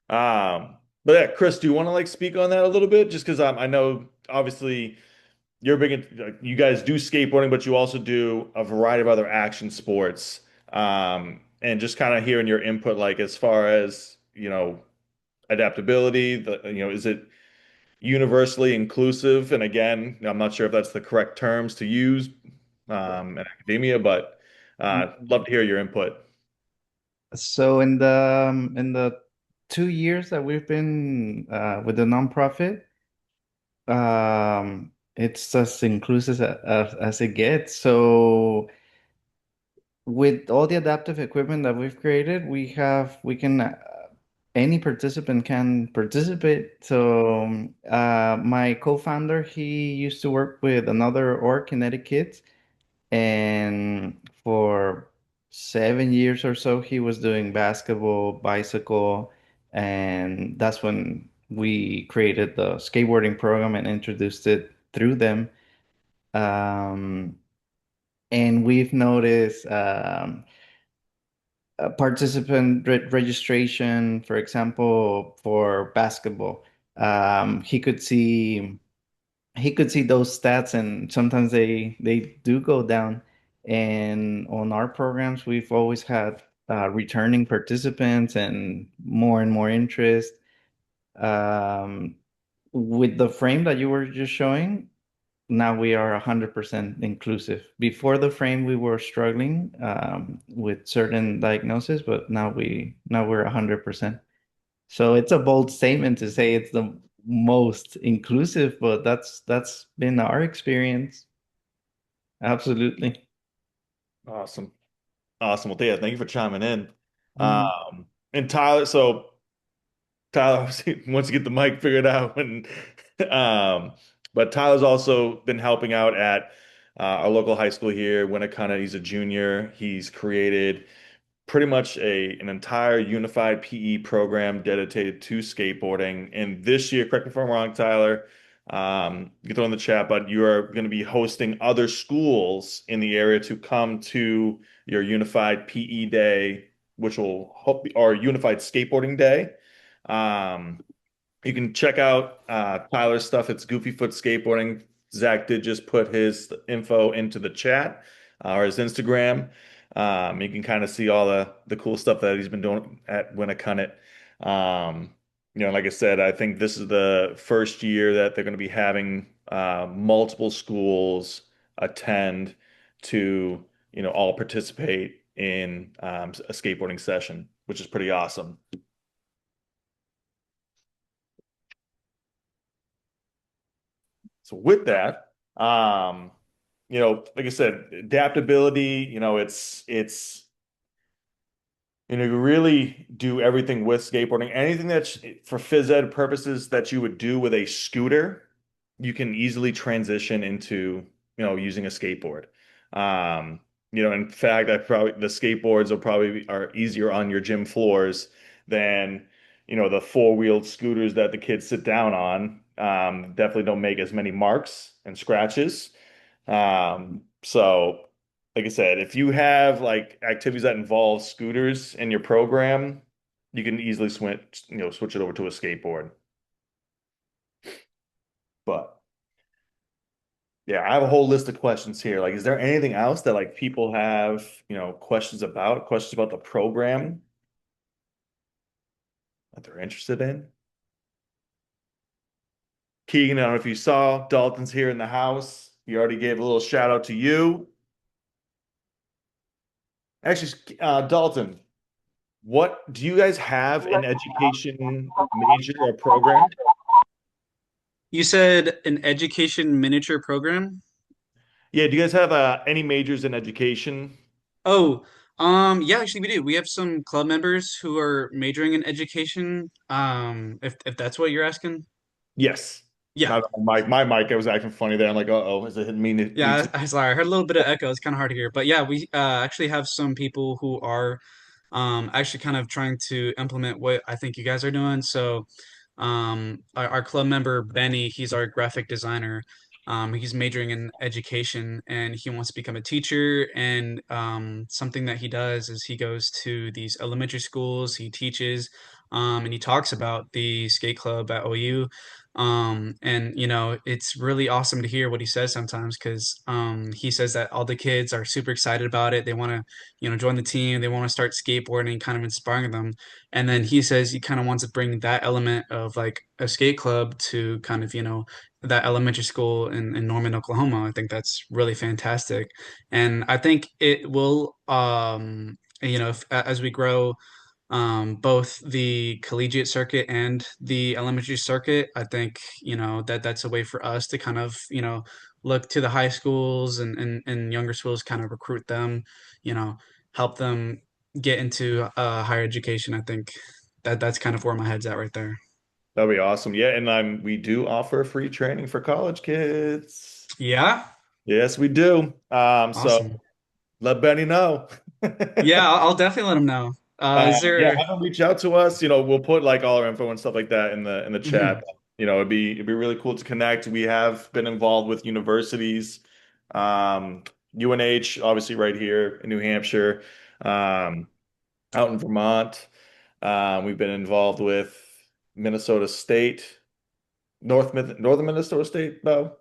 But yeah, Chris, do you want to like speak on that a little bit? Just because I know obviously you're big into, like, you guys do skateboarding, but you also do a variety of other action sports. And just kind of hearing your input, like as far as, adaptability, is it universally inclusive? And again, I'm not sure if that's the correct terms to use in academia, but love to hear your input. So in the 2 years that we've been with the nonprofit, it's as inclusive as it gets. So with all the adaptive equipment that we've created, we can any participant can participate. So my co-founder, he used to work with another org, Kinetic Kids, and for 7 years or so, he was doing basketball, bicycle, and that's when we created the skateboarding program and introduced it through them. Um, and we've noticed registration, for example, for basketball. He could see those stats, and sometimes they do go down. And on our programs, we've always had returning participants and more interest. Um, with the frame that you were just showing, now we are 100% inclusive. Before the frame, we were struggling with certain diagnoses, but now we're 100%. So it's a bold statement to say it's the most inclusive, but that's been our experience. Absolutely. Awesome. Awesome. Well, yeah, thank you for chiming in. Mhm. and Tyler obviously wants to get the mic figured out, and um, but Tyler's also been helping out at our local high school here. Winnicott, he's a junior. He's created pretty much an entire unified PE program dedicated to skateboarding. And this year, correct me if I'm wrong, Tyler, you can throw in the chat, but you are going to be hosting other schools in the area to come to your unified PE day, which will hope or unified skateboarding day. Um, you can check out Tyler's stuff. It's Goofy Foot Skateboarding. Zach did just put his info into the chat or his Instagram. You can kind of see all the cool stuff that he's been doing at Winnicott. Like I said, I think this is the first year that they're going to be having multiple schools attend to, all participate in a skateboarding session, which is pretty awesome. So with that, like I said, adaptability, you really do everything with skateboarding. Anything that's for phys ed purposes that you would do with a scooter, you can easily transition into, using a skateboard. In fact, the skateboards are easier on your gym floors than, the four-wheeled scooters that the kids sit down on. Definitely don't make as many marks and scratches. So like I said, if you have like activities that involve scooters in your program, you can easily switch it over to a skateboard. But yeah, I have a whole list of questions here. Like, is there anything else that like people have, questions about the program that they're interested in? Keegan, I don't know if you saw, Dalton's here in the house. He already gave a little shout out to you. Actually, Dalton, what do you guys have an education major or program? You said an education miniature program? Yeah, do you guys have any majors in education? Oh, yeah, actually we do. We have some club members who are majoring in education. If that's what you're asking. Yes. Yeah. My mic, I was acting funny there. I'm like, uh-oh, is it me Yeah, too? I sorry. I heard a little bit of echo. It's kind of hard to hear. But yeah, we actually have some people who are actually kind of trying to implement what I think you guys are doing. So our club member Benny, he's our graphic designer. He's majoring in education and he wants to become a teacher. And something that he does is he goes to these elementary schools, he teaches, and he talks about the skate club at OU. And it's really awesome to hear what he says sometimes because he says that all the kids are super excited about it. They want to, join the team. They want to start skateboarding, kind of inspiring them. And then he says he kind of wants to bring that element of like a skate club to kind of, that elementary school in Norman, Oklahoma. I think that's really fantastic. And I think it will, as we grow, both the collegiate circuit and the elementary circuit, I think, that's a way for us to kind of, look to the high schools and younger schools, kind of recruit them, help them get into higher education. I think that's kind of where my head's at right there. That'd be awesome. Yeah, and we do offer free training for college kids. Yeah. Yes, we do. So Awesome. let Benny know. Yeah, I'll definitely let them know. Is Yeah, there? have them reach out to us. We'll put like all our info and stuff like that in the chat. Mhm. It'd be really cool to connect. We have been involved with universities, UNH, obviously right here in New Hampshire, out in Vermont. We've been involved with Minnesota State, Northern Minnesota State, though.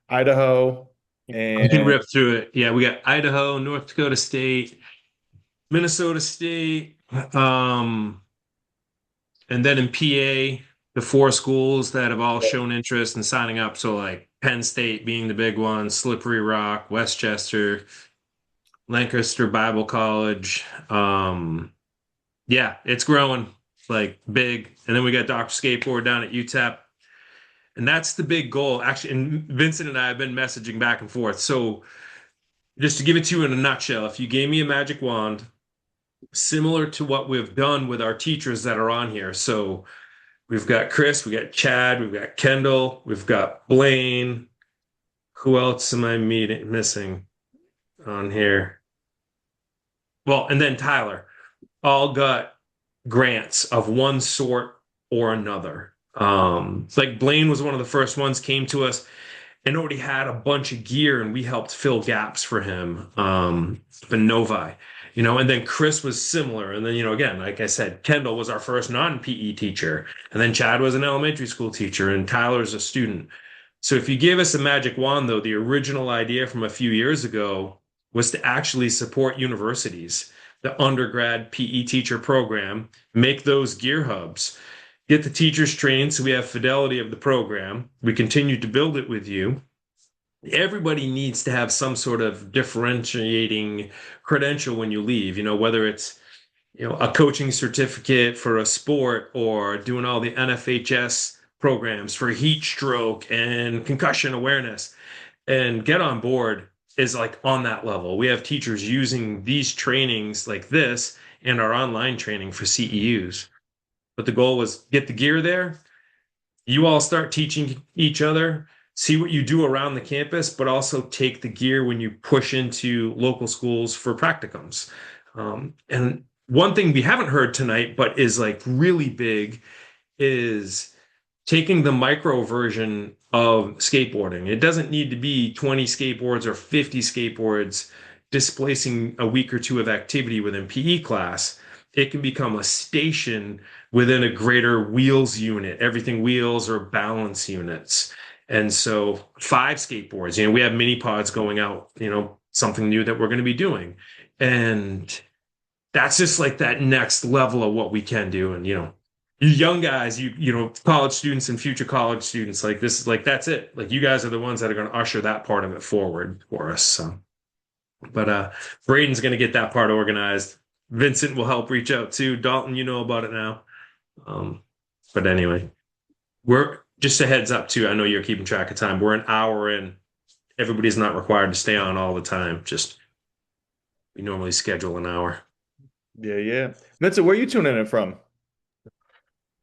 Idaho, We can and rip through it. Yeah, we got Idaho, North Dakota State, Minnesota State, and then in PA, the four schools that have all shown interest in signing up. So like Penn State being the big one, Slippery Rock, Westchester, Lancaster Bible College. Yeah, it's growing like big. And then we got Dr. Skateboard down at UTEP. And that's the big goal. Actually, and Vincent and I have been messaging back and forth. So just to give it to you in a nutshell, if you gave me a magic wand, similar to what we've done with our teachers that are on here. So we've got Chris, we got Chad, we've got Kendall, we've got Blaine. Who else am I missing on here? Well, and then Tyler, all got grants of one sort or another. It's like Blaine was one of the first ones, came to us and already had a bunch of gear, and we helped fill gaps for him. The Novi, and then Chris was similar. And then, again, like I said, Kendall was our first non-PE teacher, and then Chad was an elementary school teacher, and Tyler's a student. So if you gave us a magic wand, though, the original idea from a few years ago was to actually support universities, the undergrad PE teacher program, make those gear hubs, get the teachers trained so we have fidelity of the program. We continue to build it with you. Everybody needs to have some sort of differentiating credential when you leave, whether it's a coaching certificate for a sport or doing all the NFHS programs for heat stroke and concussion awareness. And Get On Board is like on that level. We have teachers using these trainings like this and our online training for CEUs. But the goal was get the gear there. You all start teaching each other, see what you do around the campus, but also take the gear when you push into local schools for practicums. And one thing we haven't heard tonight, but is like really big, is taking the micro version of skateboarding. It doesn't need to be 20 skateboards or 50 skateboards displacing a week or two of activity within PE class. It can become a station within a greater wheels unit, everything wheels or balance units. And so 5 skateboards, we have mini pods going out, something new that we're going to be doing. And that's just like that next level of what we can do. And, you young guys, college students and future college students, like this is like, that's it. Like you guys are the ones that are going to usher that part of it forward for us. So, but Braden's going to get that part organized. Vincent will help reach out too. Dalton, you know about it now. But anyway, we're just a heads up too. I know you're keeping track of time. We're an hour in. Everybody's not required to stay on all the time. Just we normally schedule an hour. Yeah. Vincent, where are you tuning in from?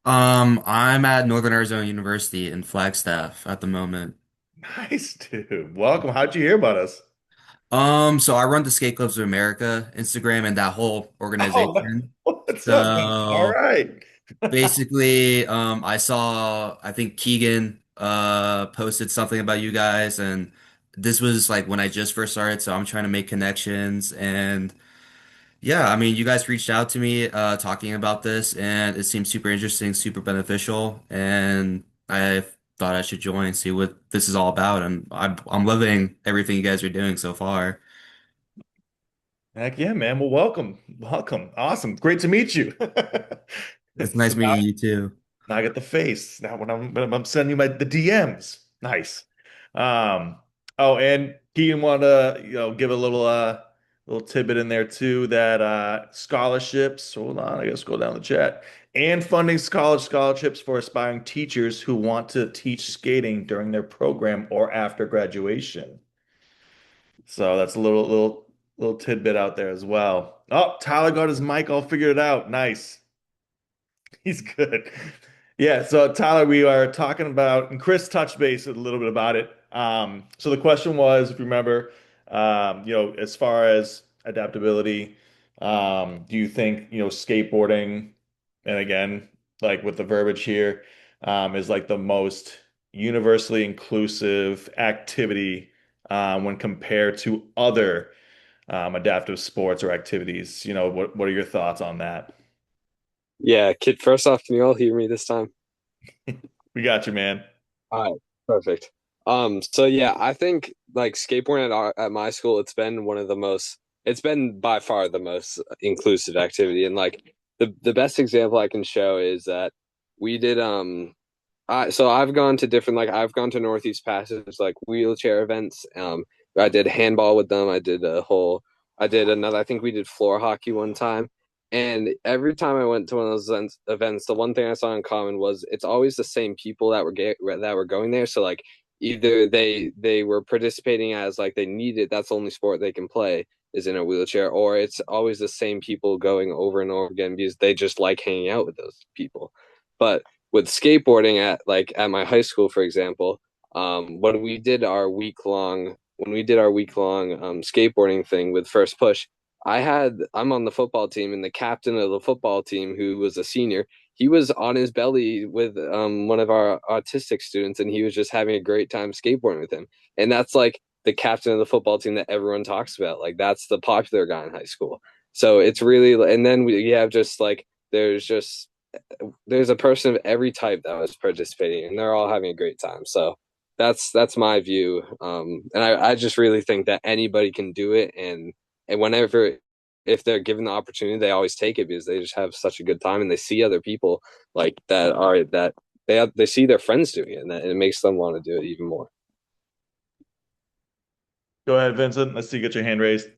I'm at Northern Arizona University in Flagstaff at the moment. Nice, dude. Welcome. How'd you hear about us? So I run the Skate Clubs of America Instagram and that whole organization. What's up, man? All right. Basically, I think Keegan posted something about you guys, and this was like when I just first started, so I'm trying to make connections. And yeah, I mean, you guys reached out to me talking about this, and it seemed super interesting, super beneficial, and I thought I should join, see what this is all about, and I'm loving everything you guys are doing so far. Heck yeah, man. Well, welcome. Awesome. Great to meet you. It's nice So meeting you too. now I get the face. Now when I'm sending you the DMs. Nice. Oh, and Keegan want to give a little tidbit in there too that scholarships. Hold on, I gotta scroll down the chat. And funding scholarships for aspiring teachers who want to teach skating during their program or after graduation. So that's a little tidbit out there as well. Oh, Tyler got his mic all figured out. Nice. He's good. Yeah, so Tyler, we are talking about, and Chris touched base a little bit about it. So the question was, if you remember, as far as adaptability, do you think, skateboarding, and again, like with the verbiage here, is like the most universally inclusive activity when compared to other adaptive sports or activities? What are your thoughts on that? Yeah, kid, first off, can you all hear me this time? We got you, man. All right, perfect. So yeah, I think like skateboarding at my school, it's been by far the most inclusive activity. And like the best example I can show is that we did I've gone to Northeast Passage like wheelchair events. I did handball with them. I did another, I think we did floor hockey one time. And every time I went to one of those events, the one thing I saw in common was it's always the same people that were going there. So like either they were participating as like they needed, that's the only sport they can play is in a wheelchair, or it's always the same people going over and over again because they just like hanging out with those people. But with skateboarding at my high school, for example, when we did our week long skateboarding thing with First Push, I'm on the football team, and the captain of the football team, who was a senior, he was on his belly with one of our autistic students, and he was just having a great time skateboarding with him. And that's like the captain of the football team that everyone talks about. Like that's the popular guy in high school. So it's really, and then we have just like there's a person of every type that was participating, and they're all having a great time. So that's my view. And I just really think that anybody can do it, and whenever if they're given the opportunity, they always take it because they just have such a good time, and they see other people like that they see their friends doing it, and it makes them want to do it even more. Go ahead, Vincent. Let's see, you get your hand raised.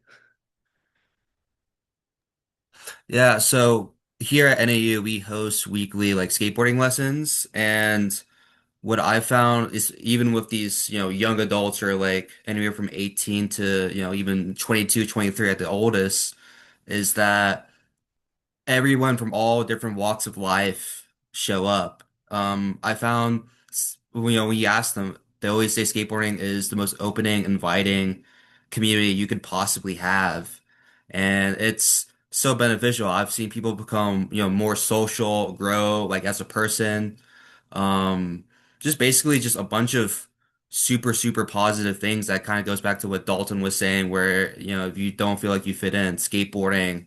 Yeah, so here at NAU, we host weekly like skateboarding lessons, and what I found is even with these, young adults or like anywhere from 18 to, even 22, 23 at the oldest, is that everyone from all different walks of life show up. I found, when you ask them, they always say skateboarding is the most opening, inviting community you could possibly have. And it's so beneficial. I've seen people become, more social, grow like as a person. Um, just basically just a bunch of super, super positive things that kind of goes back to what Dalton was saying, where, if you don't feel like you fit in, skateboarding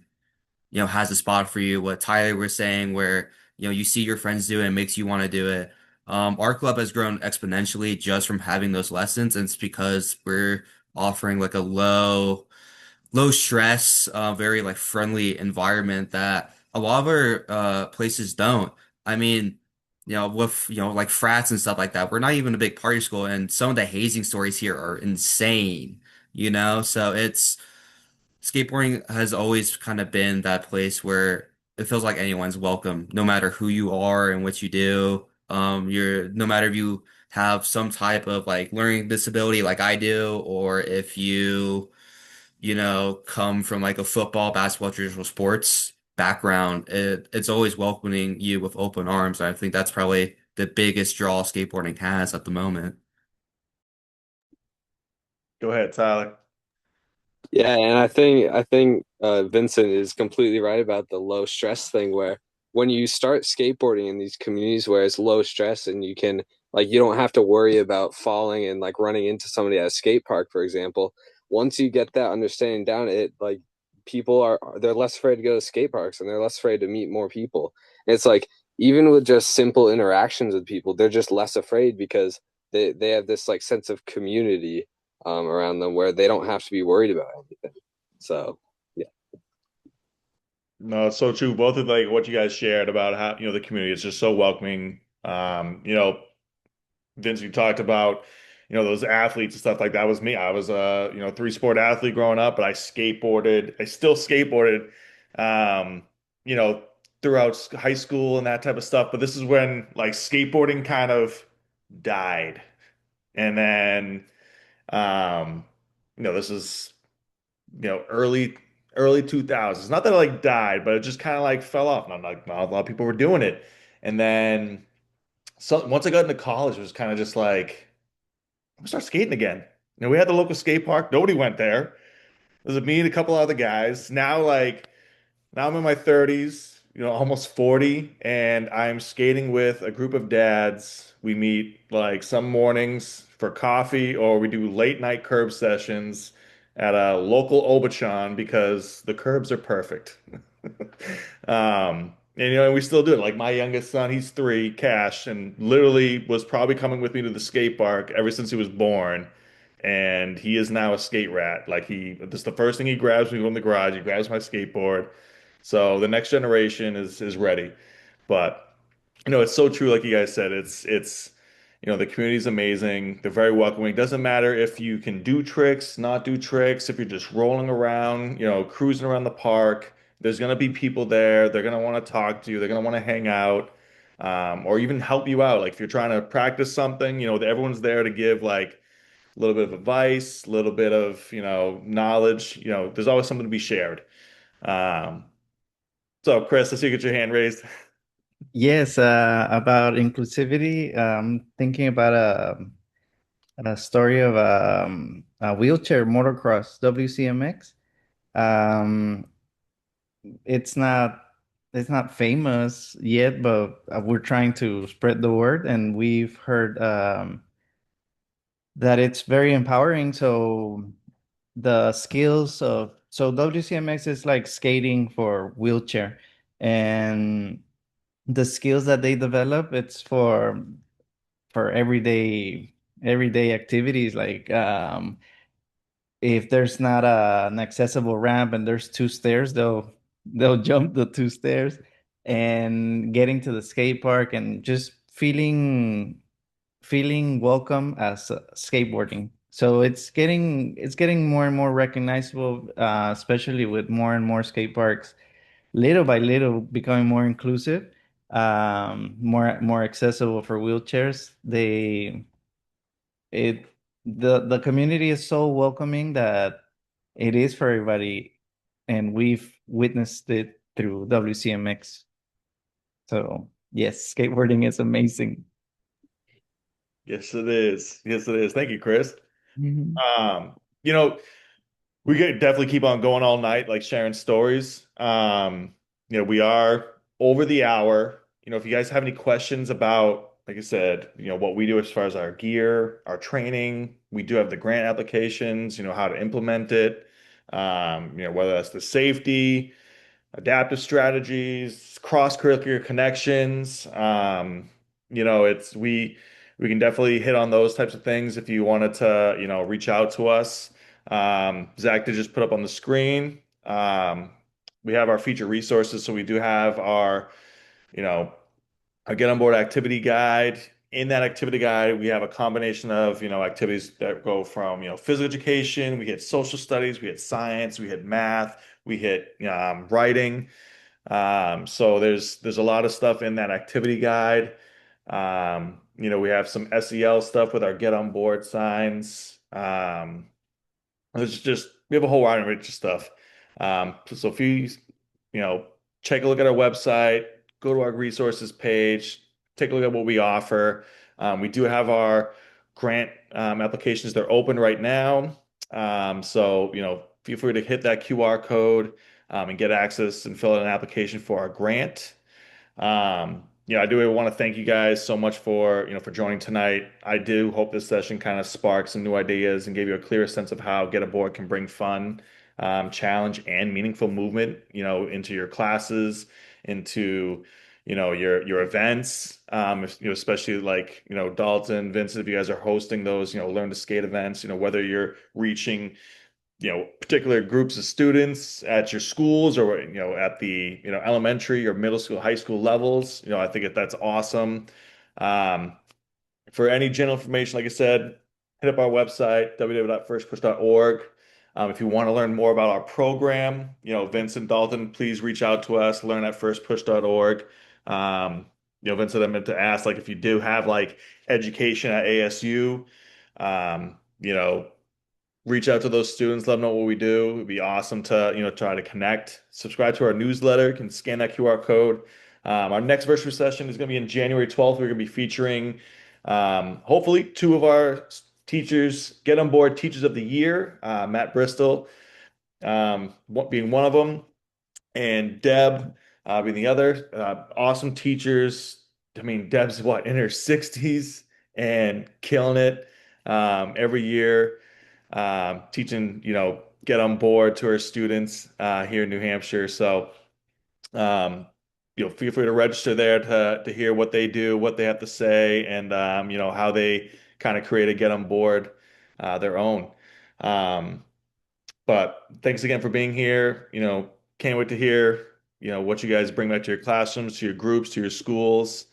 has a spot for you. What Tyler was saying, where, you see your friends do it, and makes you want to do it. Our club has grown exponentially just from having those lessons, and it's because we're offering like a low stress, very like friendly environment that a lot of our places don't. I mean, with like frats and stuff like that, we're not even a big party school, and some of the hazing stories here are insane. So it's skateboarding has always kind of been that place where it feels like anyone's welcome, no matter who you are and what you do. You're no matter if you have some type of like learning disability like I do, or if you come from like a football, basketball, traditional sports background, it's always welcoming you with open arms. I think that's probably the biggest draw skateboarding has at the moment. Go ahead, Tyler. Yeah, and I think Vincent is completely right about the low stress thing. Where when you start skateboarding in these communities where it's low stress, and you don't have to worry about falling and like running into somebody at a skate park, for example. Once you get that understanding down, it like they're less afraid to go to skate parks, and they're less afraid to meet more people. And it's like even with just simple interactions with people, they're just less afraid because they have this like sense of community around them where they don't have to be worried about anything. So, yeah. No, it's so true. Both of like what you guys shared about how, the community is just so welcoming. Vince, you talked about, those athletes and stuff like that was me. I was a, three-sport athlete growing up, but I skateboarded. I still skateboarded, um, you know, throughout high school and that type of stuff. But this is when like skateboarding kind of died. And then, um, this is, early 2000s. Not that it like died, but it just kind of like fell off. And I'm like, not a lot of people were doing it. And then once I got into college, it was kind of just like, I'm gonna start skating again. We had the local skate park. Nobody went there. It was me and a couple other guys. Now I'm in my 30s, almost 40, and I'm skating with a group of dads. We meet like some mornings for coffee, or we do late night curb sessions at a local Obachon because the curbs are perfect. And we still do it. Like my youngest son, he's 3, Cash, and literally was probably coming with me to the skate park ever since he was born. And he is now a skate rat. Like this is the first thing he grabs when we go in the garage. He grabs my skateboard. So the next generation is ready. But it's so true, like you guys said. It's the community's amazing. They're very welcoming. Doesn't matter if you can do tricks, not do tricks, if you're just rolling around, cruising around the park. There's gonna be people there. They're gonna want to talk to you. They're gonna want to hang out. or even help you out. Like if you're trying to practice something, everyone's there to give like a little bit of advice, a little bit of, knowledge. There's always something to be shared. Um, so Chris, I see you get your hand raised. Yes, about inclusivity, thinking about a story of a wheelchair motocross, WCMX. Um, it's not it's not famous yet, but we're trying to spread the word, and we've heard that it's very empowering. So the skills of so WCMX is like skating for wheelchair, and the skills that they develop, it's for everyday activities like if there's not an accessible ramp and there's two stairs, they'll jump the two stairs, and getting to the skate park and just feeling welcome as skateboarding. So it's getting more and more recognizable, especially with more and more skate parks, little by little becoming more inclusive, more accessible for wheelchairs. It the community is so welcoming that it is for everybody, and we've witnessed it through WCMX. So yes, skateboarding is amazing. Yes, it is. Yes, it is. Thank you, Chris. Mhm. You know, we could definitely keep on going all night, like sharing stories. We are over the hour. If you guys have any questions about, like I said, what we do as far as our gear, our training, we do have the grant applications, how to implement it, whether that's the safety, adaptive strategies, cross-curricular connections. It's we can definitely hit on those types of things if you wanted to, reach out to us. Zach did just put up on the screen. We have our feature resources, so we do have you know, our get on board activity guide. In that activity guide, we have a combination of, activities that go from, physical education, we hit social studies, we hit science, we hit math, we hit writing. So there's a lot of stuff in that activity guide. We have some SEL stuff with our get on board signs. We have a whole wide range of stuff. So if you know, take a look at our website, go to our resources page, take a look at what we offer. We do have our grant applications. They're open right now. So, feel free to hit that QR code and get access and fill out an application for our grant. I do want to thank you guys so much for joining tonight. I do hope this session kind of sparked some new ideas and gave you a clearer sense of how Get Aboard can bring fun, challenge, and meaningful movement, into your classes, into, your events, especially like, Dalton, Vincent, if you guys are hosting those, learn to skate events, whether you're reaching particular groups of students at your schools or at the elementary or middle school, high school levels. I think that's awesome. um, for any general information, like I said, hit up our website, www.firstpush.org. If you want to learn more about our program, Vincent, Dalton, please reach out to us, learn at firstpush.org. Vincent, I meant to ask, like, if you do have like education at ASU, um, you know, reach out to those students, let them know what we do. It'd be awesome to, try to connect. Subscribe to our newsletter. You can scan that QR code. Our next virtual session is going to be in January 12th. We're going to be featuring, hopefully, two of our teachers, Get on Board Teachers of the Year, Matt Bristol being one of them, and Deb being the other. Awesome teachers. I mean, Deb's what, in her 60s and killing it every year, teaching, get on board to our students here in New Hampshire. So, feel free to register there to hear what they do, what they have to say, and how they kind of create a get on board their own. Um, but thanks again for being here. Can't wait to hear, what you guys bring back to your classrooms, to your groups, to your schools.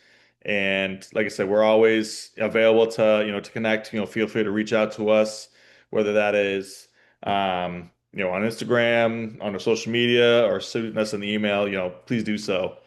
And like I said, we're always available to connect. Feel free to reach out to us, whether that is, on Instagram, on our social media, or send us an email, please do so.